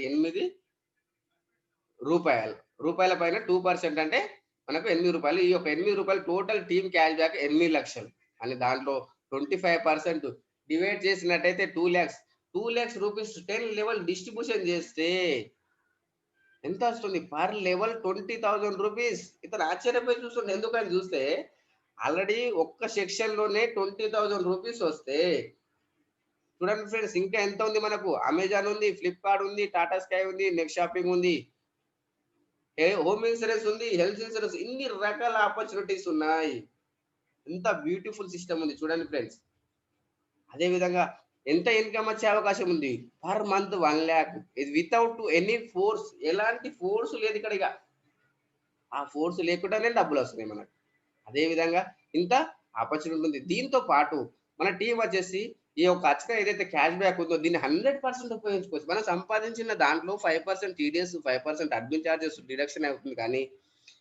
Speaker 1: రూపాయలు. రూపాయల పైన 2% అంటే మనకు రూ. 8. ఈ యొక్క రూ. 8 టోటల్ టీమ్ క్యాష్ బ్యాక్ 8,00,000 అని దాంట్లో 25% డివైడ్ చేసినట్టయితే 2,00,000. 2,00,000 రూపీస్ 10 లెవెల్ డిస్ట్రిబ్యూషన్ చేస్తే ఎంత వస్తుంది? Per level 20,000 rupees. ఇతను ఆశ్చర్యపోయి చూస్తుండు. ఎందుకని చూస్తే ఆల్రెడీ ఒక్క సెక్షన్‌లోనే 20,000 రూపీస్ వస్తే చూడండి ఫ్రెండ్స్, ఇంకా ఎంత ఉంది మనకు? అమెజాన్ ఉంది, ఫ్లిప్‌కార్ట్ ఉంది, టాటా స్కై ఉంది, నెట్ షాపింగ్ ఉంది. హోమ్ ఇన్సూరెన్స్ ఉంది, హెల్త్ ఇన్సూరెన్స్, ఇన్ని రకాల ఆపర్చునిటీస్ ఉన్నాయి. ఎంత బ్యూటిఫుల్ సిస్టమ్ ఉంది చూడండి ఫ్రెండ్స్. అదే విధంగా ఎంత ఇన్‌కమ్ వచ్చే అవకాశం ఉంది? Per month 1,00,000. ఇది వితౌట్ ఎనీ ఫోర్స్. ఎలాంటి ఫోర్స్ లేదు ఇక్కడ ఇక. ఆ ఫోర్స్ లేకుండానే డబ్బులొస్తున్నాయి మనకు. అదే విధంగా ఇంత ఆపర్చునిటీ ఉంది. దీంతో పాటు మన టీమ్ వచ్చేసి ఈ యొక్క అచ్చగా ఏదైతే క్యాష్ బ్యాక్ ఉందో దీన్ని 100% ఉపయోగించుకోవచ్చు. మనం సంపాదించిన దాంట్లో 5% టీడీఎస్, 5% అడ్మిన్ చార్జెస్ డిడక్షన్ అవుతుంది. కానీ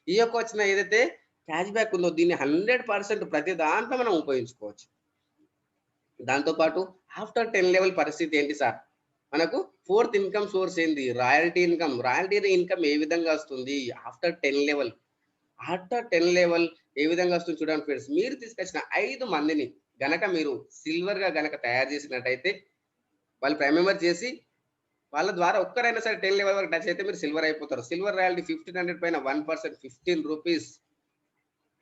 Speaker 1: ఈ యొక్క వచ్చిన ఏదైతే క్యాష్ బ్యాక్ ఉందో దీన్ని 100% ప్రతి దాంట్లో మనం ఉపయోగించుకోవచ్చు. దాంతో పాటు ఆఫ్టర్ 10 లెవెల్ పరిస్థితి ఏంటి సార్? మనకు ఫోర్త్ ఇన్‌కమ్ సోర్స్ ఏంది? Royalty income. రాయల్టీ ఇన్‌కమ్ ఏ విధంగా వస్తుంది? After 10 level. ఆఫ్టర్ 10 లెవెల్ ఏ విధంగా వస్తుంది చూడండి ఫ్రెండ్స్. మీరు తీసుకొచ్చిన 5 మందిని గనక మీరు సిల్వర్‌గా గనక తయారు చేసినట్టయితే, వాళ్ళు ప్రైమ్ మెంబర్ చేసి వాళ్ళ ద్వారా ఒక్కరైనా సరే 10 లెవెల్ వరకు టచ్ అయితే మీరు సిల్వర్ అయిపోతారు. సిల్వర్ రాయల్టీ 1,500 పైన 1% 15 rupees.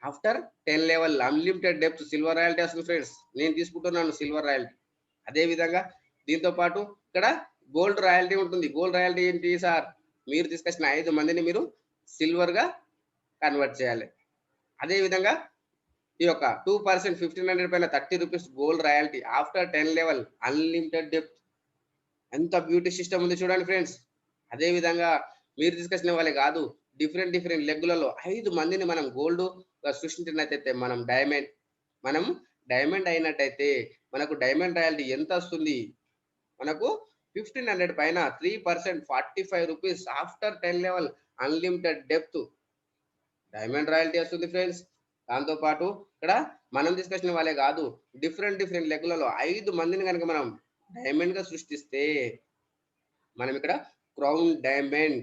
Speaker 1: After 10 level unlimited depth silver royalty వస్తుంది ఫ్రెండ్స్. నేను తీసుకుంటున్నాను సిల్వర్ రాయల్టీ. అదే విధంగా దీంతో పాటు ఇక్కడ గోల్డ్ రాయల్టీ ఉంటుంది. గోల్డ్ రాయల్టీ ఏంటి సార్? మీరు తీసుకొచ్చిన 5 మందిని మీరు సిల్వర్‌గా కన్వర్ట్ చేయాలి. అదే విధంగా ఈ యొక్క 2% 1,500 పైన 30 rupees gold royalty. After 10 level unlimited depth. ఎంత బ్యూటీ సిస్టమ్ ఉంది చూడండి ఫ్రెండ్స్. అదే విధంగా మీరు తీసుకొచ్చిన వాళ్ళే కాదు, డిఫరెంట్ లెగ్గులలో 5 మందిని మనం గోల్డ్‌గా సృష్టించినట్టయితే మనం డైమండ్ అయినట్టయితే మనకు డైమండ్ రాయల్టీ ఎంత వస్తుంది? మనకు 1,500 పైన 3% 45 rupees after 10 level unlimited depth diamond royalty వస్తుంది ఫ్రెండ్స్. దాంతో పాటు ఇక్కడ మనం తీసుకొచ్చిన వాళ్ళే కాదు, డిఫరెంట్ లెగ్గులలో 5 మందిని గనుక మనం డైమండ్‌గా సృష్టిస్తే మనం ఇక్కడ క్రౌన్ డైమండ్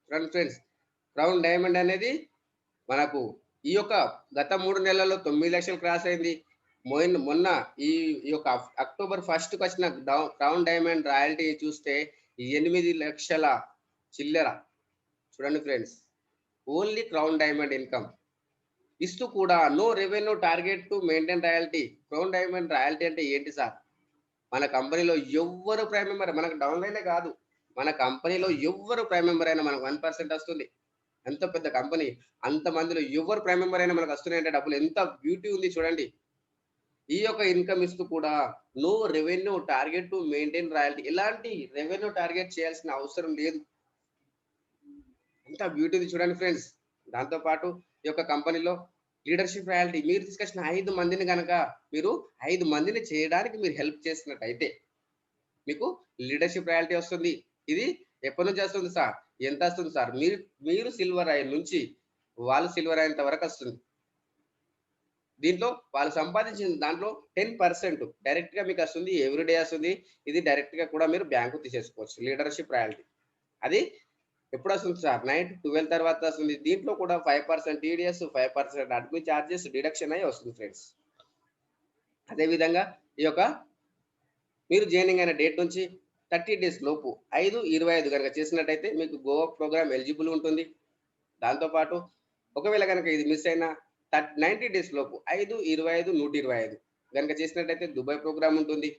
Speaker 1: చూడండి ఫ్రెండ్స్. క్రౌన్ డైమండ్ అనేది మనకు ఈ యొక్క గత 3 నెలల్లో 9,00,000 క్రాస్ అయింది. మొన్న ఈ యొక్క అక్టోబర్ 1కి వచ్చిన క్రౌన్ డైమండ్ రాయల్టీ చూస్తే 8,00,000 చిల్లర. చూడండి friends. Only crown diamond income ఇస్తూ కూడా no revenue target to maintain royalty. Crown diamond royalty అంటే ఏంటి సార్? మన కంపెనీలో ఎవ్వరు ప్రైమ్ మెంబర్ మనకు డౌన్‌లైనే కాదు. మన కంపెనీలో ఎవ్వరు ప్రైమ్ మెంబర్ అయినా మనకు 1% వస్తుంది. ఎంత పెద్ద కంపెనీ, అంత మందిలో ఎవరు ప్రైమ్ మెంబర్ అయినా మనకు వస్తున్నాయంటే డబ్బులు ఎంత బ్యూటీ ఉంది చూడండి. ఈ యొక్క ఇన్కమ్ ఇస్తూ కూడా no revenue target to maintain royalty, ఎలాంటి రెవెన్యూ టార్గెట్ చేయాల్సిన అవసరం లేదు. ఎంత బ్యూటీ ఉంది చూడండి ఫ్రెండ్స్. దాంతో పాటు ఈ యొక్క కంపెనీలో లీడర్షిప్ రాయల్టీ, మీరు తీసుకొచ్చిన 5 మందిని గనక మీరు 5 మందిని చేయడానికి మీరు హెల్ప్ చేసినట్టయితే మీకు లీడర్షిప్ రాయల్టీ వస్తుంది. ఇది ఎప్పటి నుంచి వస్తుంది సార్? ఎంత వస్తుంది సార్? మీరు సిల్వర్ అయిన నుంచి వాళ్ళు సిల్వర్ అయ్యేంత వరకు వస్తుంది. దీంట్లో వాళ్ళు సంపాదించిన దాంట్లో 10% డైరెక్ట్ గా మీకు వస్తుంది. ఎవ్రీడే వస్తుంది. ఇది డైరెక్ట్ గా కూడా మీరు బ్యాంకు తీసేసుకోవచ్చు. లీడర్షిప్ రాయల్టీ అది ఎప్పుడు వస్తుంది సార్? నైట్ 12 తర్వాత వస్తుంది. దీంట్లో కూడా 5% టీడీఎస్, 5% అడ్మిన్ చార్జెస్ డిడక్షన్ అయ్యి వస్తుంది ఫ్రెండ్స్. అదే విధంగా ఈ యొక్క మీరు జాయినింగ్ అయిన డేట్ నుంచి 30 డేస్ లోపు 5/25 కనుక చేసినట్టయితే మీకు గోవా ప్రోగ్రామ్ ఎలిజిబుల్ ఉంటుంది. దాంతోపాటు ఒకవేళ కనుక ఇది మిస్ అయిన 90 డేస్ లోపు 5/25/125 కనుక చేసినట్టయితే దుబాయ్ ప్రోగ్రామ్ ఉంటుంది.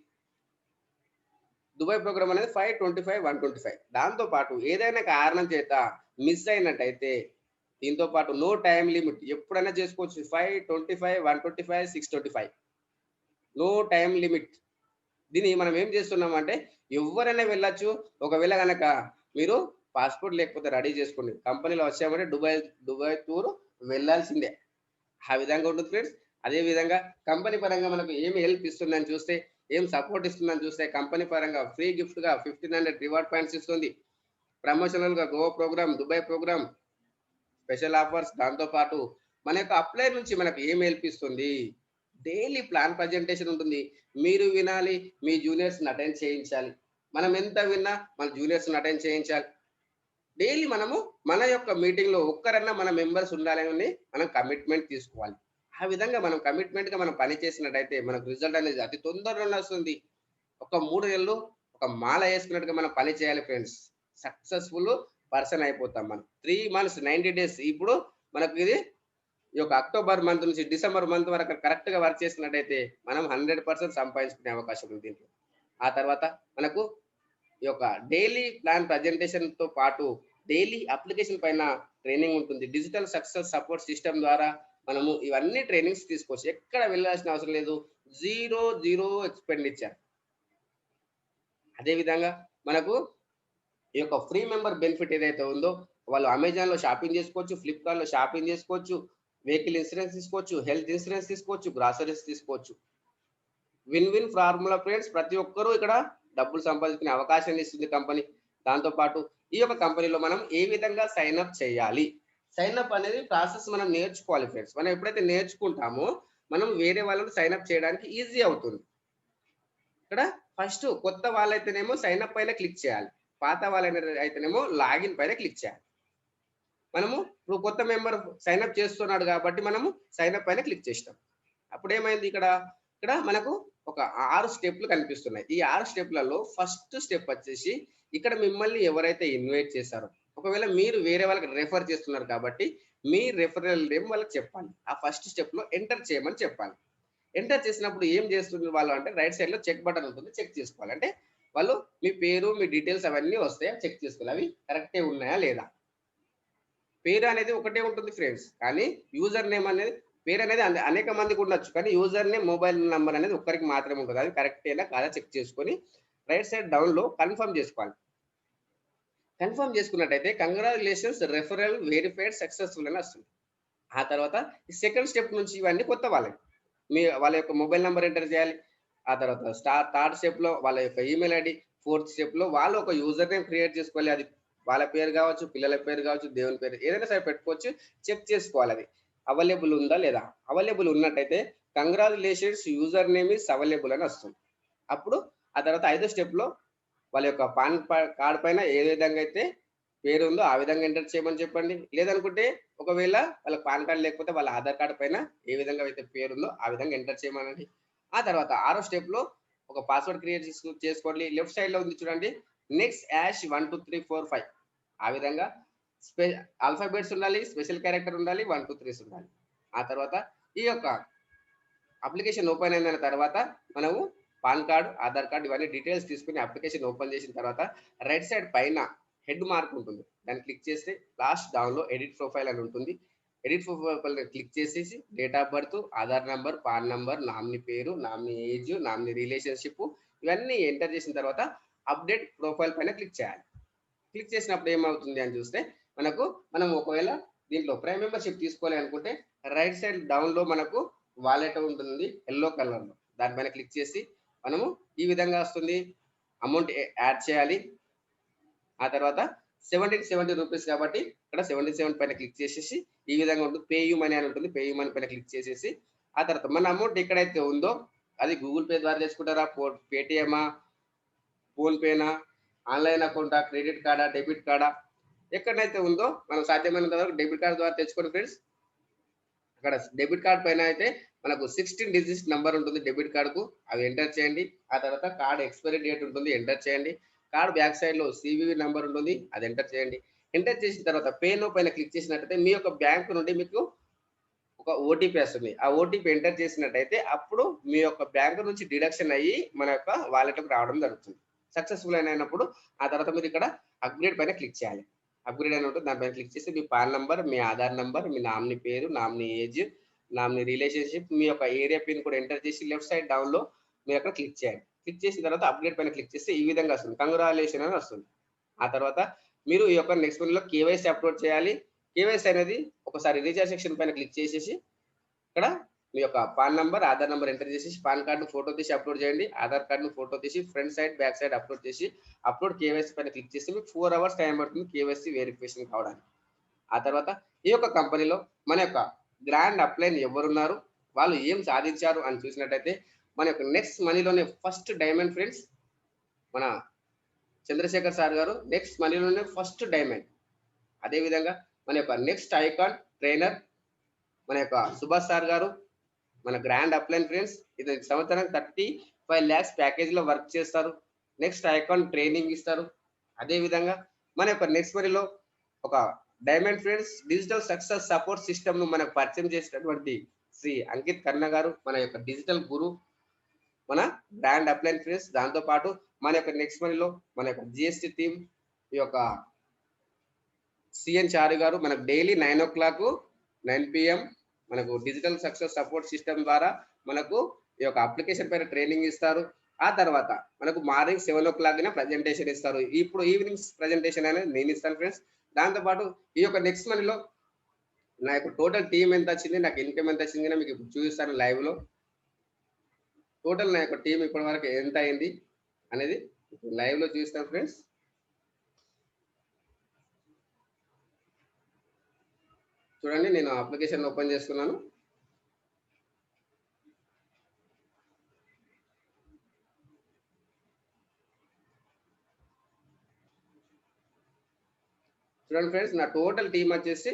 Speaker 1: దుబాయ్ ప్రోగ్రామ్ అనేది 5/25/125. దాంతోపాటు ఏదైనా కారణం చేత మిస్ అయినట్టయితే దీంతో పాటు నో టైం లిమిట్, ఎప్పుడైనా చేసుకోవచ్చు. 5/25/125 6/25 నో టైం లిమిట్. దీన్ని మనం ఏం చేస్తున్నాం అంటే ఎవరైనా వెళ్ళొచ్చు. ఒకవేళ కనుక మీరు పాస్పోర్ట్ లేకపోతే రెడీ చేసుకోండి. కంపెనీలో వచ్చామంటే దుబాయ్ టూర్ వెళ్ళాల్సిందే. ఆ విధంగా ఉంటుంది ఫ్రెండ్స్. అదే విధంగా కంపెనీ పరంగా మనకు ఏమి హెల్ప్ ఇస్తుందని చూస్తే, ఏం సపోర్ట్ ఇస్తుందని చూస్తే, కంపెనీ పరంగా ఫ్రీ గిఫ్ట్ గా 1500 రివార్డ్ పాయింట్స్ ఇస్తుంది. ప్రమోషనల్ గా Goa program, Dubai program, special offers. దాంతో పాటు మన యొక్క అప్లై నుంచి మనకు ఏం హెల్ప్ ఇస్తుంది? డైలీ ప్లాన్ ప్రజెంటేషన్ ఉంటుంది. మీరు వినాలి, మీ జూనియర్స్ అటెండ్ చేయించాలి. మనం ఎంత విన్నా మన జూనియర్స్ అటెండ్ చేయించాలి. డైలీ మనము మన యొక్క మీటింగ్ లో ఒక్కరన్నా మన మెంబర్స్ ఉండాలని మనం కమిట్మెంట్ తీసుకోవాలి. ఆ విధంగా మనం కమిట్మెంట్ గా మనం పని చేసినట్టయితే మనకు రిజల్ట్ అనేది అతి తొందరలోనే వస్తుంది. ఒక 3 నెలలు ఒక మాల వేసుకున్నట్టుగా మనం పని చేయాలి ఫ్రెండ్స్. సక్సెస్ఫుల్ పర్సన్ అయిపోతాం మనం. 3 months 90 డేస్. ఇప్పుడు మనకు ఇది ఈ యొక్క అక్టోబర్ మంత్ నుంచి డిసెంబర్ మంత్ వరకు కరెక్ట్ గా వర్క్ చేసినట్టయితే మనం 100% సంపాదించుకునే అవకాశం ఉంది దీంట్లో. ఆ తర్వాత మనకు ఈ యొక్క డైలీ ప్లాన్ ప్రజెంటేషన్ తో పాటు డైలీ అప్లికేషన్ పైన ట్రైనింగ్ ఉంటుంది. డిజిటల్ సక్సెస్ సపోర్ట్ సిస్టమ్ ద్వారా మనము ఇవన్నీ ట్రైనింగ్స్ తీసుకోవచ్చు. ఎక్కడ వెళ్ళాల్సిన అవసరం లేదు. Zero expenditure. అదే విధంగా మనకు ఈ యొక్క ఫ్రీ మెంబర్ బెనిఫిట్ ఏదైతే ఉందో, వాళ్ళు అమెజాన్ లో షాపింగ్ చేసుకోవచ్చు, ఫ్లిప్కార్ట్ లో షాపింగ్ చేసుకోవచ్చు, వెహికల్ ఇన్సూరెన్స్ తీసుకోవచ్చు, హెల్త్ ఇన్సూరెన్స్ తీసుకోవచ్చు, గ్రాసరీస్ తీసుకోవచ్చు. Win win formula friends. ప్రతి ఒక్కరూ ఇక్కడ డబ్బులు సంపాదించుకునే అవకాశాన్ని ఇస్తుంది కంపెనీ. దాంతో పాటు ఈ యొక్క కంపెనీలో మనం ఏ విధంగా సైన్ అప్ చేయాలి? సైన్ అప్ అనేది ప్రాసెస్ మనం నేర్చుకోవాలి ఫ్రెండ్స్. మనం ఎప్పుడైతే నేర్చుకుంటామో మనం వేరే వాళ్ళని సైన్ అప్ చేయడానికి ఈజీ అవుతుంది. ఇక్కడ ఫస్ట్ కొత్త వాళ్ళైతేనేమో సైన్ అప్ పైన క్లిక్ చేయాలి. పాత అయితేనేమో లాగిన్ పైన క్లిక్ చేయాలి. మనము ఇప్పుడు కొత్త మెంబర్ సైన్ అప్ చేస్తున్నాడు కాబట్టి మనము సైన్ అప్ పైన క్లిక్ చేసినాం. అప్పుడు ఏమైంది? ఇక్కడ మనకు ఒక 6 స్టెప్లు కనిపిస్తున్నాయి. ఈ 6 స్టెప్లలో ఫస్ట్ స్టెప్ వచ్చేసి ఇక్కడ మిమ్మల్ని ఎవరైతే ఇన్వైట్ చేశారో, ఒకవేళ మీరు వేరే వాళ్ళకి రెఫర్ చేస్తున్నారు కాబట్టి మీ రెఫరల్ నేమ్ వాళ్ళకి చెప్పాలి. ఆ ఫస్ట్ స్టెప్ లో ఎంటర్ చేయమని చెప్పాలి. ఎంటర్ చేసినప్పుడు ఏం చేస్తుంది వాళ్ళు అంటే రైట్ సైడ్ లో చెక్ బటన్ ఉంటుంది. చెక్ చేసుకోవాలి. అంటే వాళ్ళు మీ పేరు, మీ డీటెయిల్స్ అవన్నీ వస్తాయా చెక్ చేసుకోవాలి. అవి కరెక్టే ఉన్నాయా లేదా. పేరు అనేది ఒకటే ఉంటుంది ఫ్రెండ్స్, కానీ యూజర్ నేమ్ అనేది పేరు అనేది అనేక మందికి ఉండొచ్చు, కానీ యూజర్ నేమ్ మొబైల్ నంబర్ అనేది ఒక్కరికి మాత్రమే ఉంటుంది. అది కరెక్టేనా కాదా చెక్ చేసుకొని రైట్ సైడ్ డౌన్ లో కన్ఫర్మ్ చేసుకోవాలి. కన్ఫర్మ్ చేసుకున్నట్టయితే కంగ్రాచులేషన్స్ రెఫరల్ వెరిఫైడ్ సక్సెస్ఫుల్ అని వస్తుంది. ఆ తర్వాత ఈ సెకండ్ స్టెప్ నుంచి ఇవన్నీ కొత్త వాళ్ళకి వాళ్ళ యొక్క మొబైల్ నెంబర్ ఎంటర్ చేయాలి. ఆ తర్వాత థర్డ్ స్టెప్ లో వాళ్ళ యొక్క ఈమెయిల్ ఐడి, ఫోర్త్ స్టెప్ లో వాళ్ళు ఒక యూజర్ నేమ్ క్రియేట్ చేసుకోవాలి. అది వాళ్ళ పేరు కావచ్చు, పిల్లల పేరు కావచ్చు, దేవుని పేరు ఏదైనా సరే పెట్టుకోవచ్చు. చెక్ చేసుకోవాలి అది అవైలబుల్ ఉందా లేదా. అవైలబుల్ ఉన్నట్టయితే congratulations user name is available అని వస్తుంది. అప్పుడు ఆ తర్వాత 5వ స్టెప్ లో వాళ్ళ యొక్క పాన్ కార్డ్ పైన ఏ విధంగా అయితే పేరు ఉందో ఆ విధంగా ఎంటర్ చేయమని చెప్పండి. లేదనుకుంటే ఒకవేళ వాళ్ళ పాన్ కార్డ్ లేకపోతే వాళ్ళ ఆధార్ కార్డ్ పైన ఏ విధంగా అయితే పేరు ఉందో ఆ విధంగా ఎంటర్ చేయమనండి. ఆ తర్వాత 6వ స్టెప్ లో ఒక పాస్వర్డ్ క్రియేట్ చేసుకోండి. లెఫ్ట్ సైడ్ లో ఉంది చూడండి, నెక్స్ట్ యాష్ 1 2 3 4 5. ఆ విధంగా ఆల్ఫాబెట్స్ ఉండాలి, స్పెషల్ క్యారెక్టర్ ఉండాలి, 1 2 3 ఉండాలి. ఆ తర్వాత ఈ యొక్క అప్లికేషన్ ఓపెన్ అయిన తర్వాత మనము పాన్ కార్డ్, ఆధార్ కార్డ్ ఇవన్నీ డీటెయిల్స్ తీసుకుని అప్లికేషన్ ఓపెన్ చేసిన తర్వాత రైట్ సైడ్ పైన హెడ్ మార్క్ ఉంటుంది, దాన్ని క్లిక్ చేస్తే లాస్ట్ డౌన్లో ఎడిట్ ప్రొఫైల్ అని ఉంటుంది. ఎడిట్ ప్రొఫైల్ క్లిక్ చేసేసి date of birth, Aadhaar number, pan number, nominee పేరు, నామినీ ఏజ్, నామినీ రిలేషన్షిప్ ఇవన్నీ ఎంటర్ చేసిన తర్వాత అప్డేట్ ప్రొఫైల్ పైన క్లిక్ చేయాలి. క్లిక్ చేసినప్పుడు ఏమవుతుంది అని చూస్తే మనం ఒకవేళ దీంట్లో ప్రైమ్ మెంబర్షిప్ తీసుకోవాలి అనుకుంటే రైట్ సైడ్ డౌన్లో మనకు వాలెట్ ఉంటుంది ఎల్లో కలర్లో, దానిపైన క్లిక్ చేసి మనము ఈ విధంగా వస్తుంది. అమౌంట్ యాడ్ చేయాలి. ఆ తర్వాత 70 రూపీస్ కాబట్టి ఇక్కడ 77 పైన క్లిక్ చేసేసి ఈ విధంగా ఉంటుంది. పేయూ మనీ అని ఉంటుంది, పేయూ మనీ పైన క్లిక్ చేసేసి ఆ తర్వాత మన అమౌంట్ ఎక్కడైతే ఉందో అది గూగుల్ పే ద్వారా చేసుకుంటారా, పేటిఎమా, ఫోన్పేనా, ఆన్లైన్ అకౌంటా, క్రెడిట్ కార్డా, డెబిట్ కార్డా, ఎక్కడైతే ఉందో మనం సాధ్యమైనంత వరకు డెబిట్ కార్డ్ ద్వారా తెచ్చుకోండి ఫ్రెండ్స్. అక్కడ డెబిట్ కార్డ్ పైన అయితే మనకు 16 డిజిట్ నెంబర్ ఉంటుంది డెబిట్ కార్డుకు, అవి ఎంటర్ చేయండి. ఆ తర్వాత కార్డ్ ఎక్స్పైరీ డేట్ ఉంటుంది, ఎంటర్ చేయండి. కార్డ్ బ్యాక్ సైడ్ లో సివివి నెంబర్ ఉంటుంది, అది ఎంటర్ చేయండి. ఎంటర్ చేసిన తర్వాత పే నో పైన క్లిక్ చేసినట్టయితే మీ యొక్క బ్యాంక్ నుండి మీకు ఒక ఓటీపీ వస్తుంది. ఆ ఓటీపీ ఎంటర్ చేసినట్టయితే అప్పుడు మీ యొక్క బ్యాంక్ నుంచి డిడక్షన్ అయ్యి మన యొక్క వాలెట్కి రావడం జరుగుతుంది. సక్సెస్ఫుల్ అయినప్పుడు ఆ తర్వాత మీరు ఇక్కడ అప్గ్రేడ్ పైన క్లిక్ చేయాలి. అప్గ్రేడ్ అని ఉంటుంది, దానిపైన క్లిక్ చేసి మీ పాన్ నంబర్, మీ ఆధార్ నంబర్, మీ నామినీ పేరు, నామినీ ఏజ్, నామినీ రిలేషన్షిప్, మీ యొక్క ఏరియా పిన్ కూడా ఎంటర్ చేసి లెఫ్ట్ సైడ్ డౌన్ లో మీరు అక్కడ క్లిక్ చేయండి. క్లిక్ చేసిన తర్వాత అప్గ్రేడ్ పైన క్లిక్ చేస్తే ఈ విధంగా వస్తుంది, కంగ్రాచులేషన్ అని వస్తుంది. ఆ తర్వాత మీరు ఈ యొక్క నెక్స్ట్ వన్ లో కేవైసీ అప్లోడ్ చేయాలి. కేవైసీ అనేది ఒకసారి రీఛార్జ్ సెక్షన్ పైన క్లిక్ చేసేసి ఇక్కడ మీ యొక్క pan number, Aadhaar number enter చేసి పాన్ కార్డు ఫోటో తీసి అప్లోడ్ చేయండి. ఆధార్ కార్డును ఫోటో తీసి front side back side upload చేసి అప్లోడ్ కేవైసీ పైన క్లిక్ చేస్తే మీకు 4 hours టైం పడుతుంది కేవైసీ వెరిఫికేషన్ కావడానికి. ఆ తర్వాత ఈ యొక్క కంపెనీలో మన యొక్క గ్రాండ్ అప్లైన్ ఎవరున్నారు, వాళ్ళు ఏం సాధించారు అని చూసినట్టయితే మన యొక్క నెక్స్ట్ మనీలోనే ఫస్ట్ డైమండ్ ఫ్రెండ్స్ మన చంద్రశేఖర్ సార్ గారు నెక్స్ట్ మనీలోనే ఫస్ట్ డైమండ్. అదేవిధంగా మన యొక్క నెక్స్ట్ ఐకాన్ ట్రైనర్ మన యొక్క సుభాష్ సార్ గారు మన గ్రాండ్ అప్లైన్ ఫ్రెండ్స్, ఇది సంవత్సరం 35 lakhs ప్యాకేజ్ లో వర్క్ చేస్తారు. నెక్స్ట్ ఐకాన్ ట్రైనింగ్ ఇస్తారు. అదేవిధంగా మన యొక్క నెక్స్ట్ మనీలో ఒక diamond friends digital success support system ను మనకు పరిచయం చేసినటువంటి శ్రీ అంకిత్ కర్ణ గారు మన యొక్క డిజిటల్ గురు మన బ్రాండ్ అప్లైన్ ఫ్రెండ్స్. దాంతో పాటు మన యొక్క నెక్స్ట్ మనీలో మన యొక్క జిఎస్టి టీమ్ ఈ యొక్క సిఎన్ చారు గారు మనకు డైలీ 9 o'clock 9 PM మనకు డిజిటల్ సక్సెస్ సపోర్ట్ సిస్టమ్ ద్వారా మనకు ఈ యొక్క అప్లికేషన్ పైన ట్రైనింగ్ ఇస్తారు. ఆ తర్వాత మనకు మార్నింగ్ 7 o'clock ప్రజెంటేషన్ ఇస్తారు. ఇప్పుడు ఈవినింగ్ ప్రజెంటేషన్ అనేది నేను ఇస్తాను ఫ్రెండ్స్. దాంతోపాటు ఈ యొక్క నెక్స్ట్ మనీలో నా యొక్క టోటల్ టీం ఎంత వచ్చింది, నాకు ఇన్కమ్ ఎంత వచ్చింది మీకు ఇప్పుడు చూపిస్తాను లైవ్ లో. టోటల్ నా యొక్క టీం ఇప్పటి వరకు ఎంత అయింది అనేది లైవ్ లో చూపిస్తాను ఫ్రెండ్స్. చూడండి, నేను అప్లికేషన్ ఓపెన్ చేస్తున్నాను. చూడండి ఫ్రెండ్స్, నా టోటల్ టీం వచ్చేసి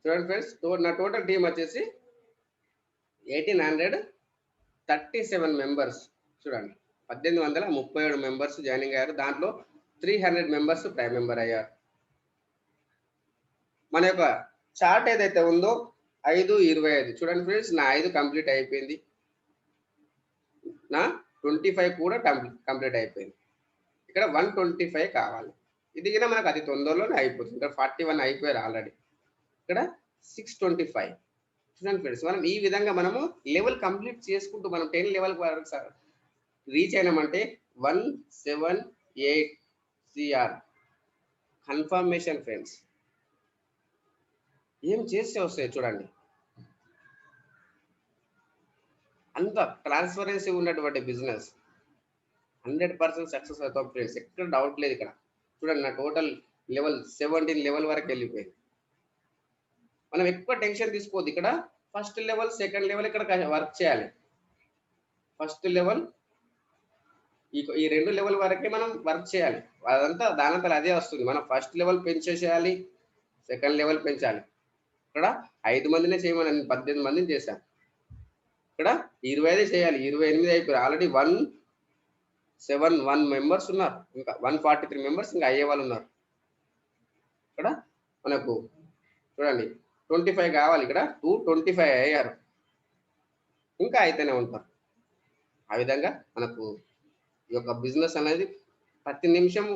Speaker 1: చూడండి ఫ్రెండ్స్, నా టోటల్ టీం వచ్చేసి 1837 మెంబర్స్. చూడండి, 1837 మెంబర్స్ జాయినింగ్ అయ్యారు. దాంట్లో 300 మెంబర్స్ ప్రైమ్ మెంబర్ అయ్యారు. మన యొక్క చార్ట్ ఏదైతే ఉందో 5/25 చూడండి ఫ్రెండ్స్, నా 5 కంప్లీట్ అయిపోయింది, నా 25 కూడా కంప్లీట్ అయిపోయింది. ఇక్కడ 125 కావాలి. ఇది కూడా మనకు అతి తొందరలోనే అయిపోతుంది. ఇక్కడ 41 అయిపోయారు ఆల్రెడీ. ఇక్కడ 625. చూడండి ఫ్రెండ్స్, మనం ఈ విధంగా మనము లెవెల్ కంప్లీట్ చేసుకుంటూ మనం 10 లెవెల్ వరకు రీచ్ అయినామంటే 178 CR కన్ఫర్మేషన్ ఫ్రెండ్స్. ఏం చేస్తే వస్తాయి చూడండి, అంత ట్రాన్స్పరెన్సీ ఉన్నటువంటి బిజినెస్ 100% సక్సెస్ అవుతాం ఫ్రెండ్స్, ఎక్కడ డౌట్ లేదు ఇక్కడ. చూడండి, నా టోటల్ లెవెల్ 17 లెవెల్ వరకు వెళ్ళిపోయింది. మనం ఎక్కువ టెన్షన్ తీసుకోవద్దు. ఇక్కడ ఫస్ట్ లెవెల్, సెకండ్ లెవెల్ ఇక్కడ వర్క్ చేయాలి. ఫస్ట్ లెవెల్, ఈ 2 లెవెల్ వరకే మనం వర్క్ చేయాలి. అదంతా దానంతట అదే వస్తుంది. మనం ఫస్ట్ లెవెల్ పెంచేసేయాలి. సెకండ్ లెవెల్ పెంచాలి. ఇక్కడ 5 మందినే చేయమని నేను 18 మందిని చేశాను. ఇక్కడ 25 చేయాలి. 28 అయిపోయారు. ఆల్రెడీ 171 మెంబర్స్ ఉన్నారు. ఇంకా 143 మెంబర్స్ ఇంకా అయ్యేవాళ్ళు ఉన్నారు. ఇక్కడ మనకు చూడండి 25 కావాలి. ఇక్కడ 225 అయ్యారు. ఇంకా అయితేనే ఉంటారు. ఆ విధంగా మనకు ఈ యొక్క బిజినెస్ అనేది ప్రతి నిమిషం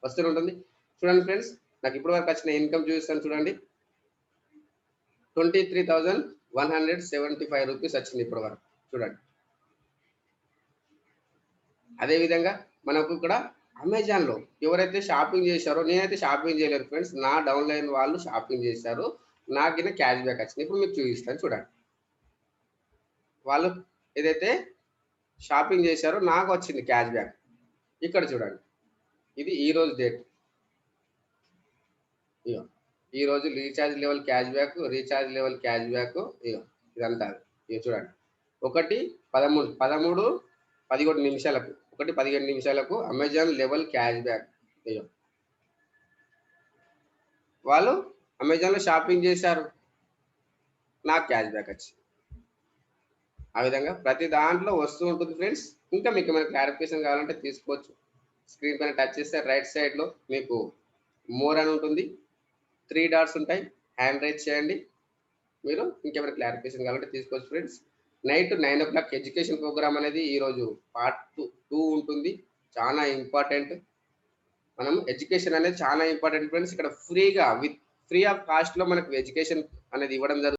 Speaker 1: వస్తూనే ఉంటుంది. చూడండి ఫ్రెండ్స్, నాకు ఇప్పటి వరకు వచ్చిన ఇన్కమ్ చూపిస్తాను చూడండి. 23,175 రూపీస్ వచ్చింది ఇప్పటి వరకు చూడండి. అదేవిధంగా మనకు ఇక్కడ అమెజాన్లో ఎవరైతే షాపింగ్ చేశారో, నేనైతే షాపింగ్ చేయలేదు ఫ్రెండ్స్, నా డౌన్లైన్ వాళ్ళు షాపింగ్ చేశారు, నాకైనా క్యాష్ బ్యాక్ వచ్చింది. ఇప్పుడు మీకు చూపిస్తాను చూడండి. వాళ్ళు ఏదైతే షాపింగ్ చేశారో నాకు వచ్చింది క్యాష్ బ్యాక్. ఇక్కడ చూడండి, ఇది ఈ రోజు డేట్. ఇగో ఈ రోజు recharge level cash back, recharge level cash back, ఇగో ఇదంతా ఇక చూడండి. 11 నిమిషాలకు 15 నిమిషాలకు అమెజాన్ లెవెల్ క్యాష్ బ్యాక్. ఇగో వాళ్ళు అమెజాన్లో షాపింగ్ చేశారు, నాకు క్యాష్ బ్యాక్ వచ్చింది. ఆ విధంగా ప్రతి దాంట్లో వస్తూ ఉంటుంది ఫ్రెండ్స్. ఇంకా మీకు ఏమైనా క్లారిఫికేషన్ కావాలంటే తీసుకోవచ్చు. స్క్రీన్ పైన టచ్ చేస్తే రైట్ సైడ్లో మీకు మోర్ అని ఉంటుంది, 3 డాట్స్ ఉంటాయి, హ్యాండ్ రైజ్ చేయండి. మీరు ఇంకేమైనా క్లారిఫికేషన్ కావాలంటే తీసుకోవచ్చు friends. Night 9 o'clock education programme అనేది ఈరోజు పార్ట్ 2 ఉంటుంది. చాలా ఇంపార్టెంట్. మనం ఎడ్యుకేషన్ అనేది చాలా ఇంపార్టెంట్ ఫ్రెండ్స్. ఇక్కడ ఫ్రీ ఆఫ్ కాస్ట్లో మనకు ఎడ్యుకేషన్ అనేది ఇవ్వడం జరుగుతుంది.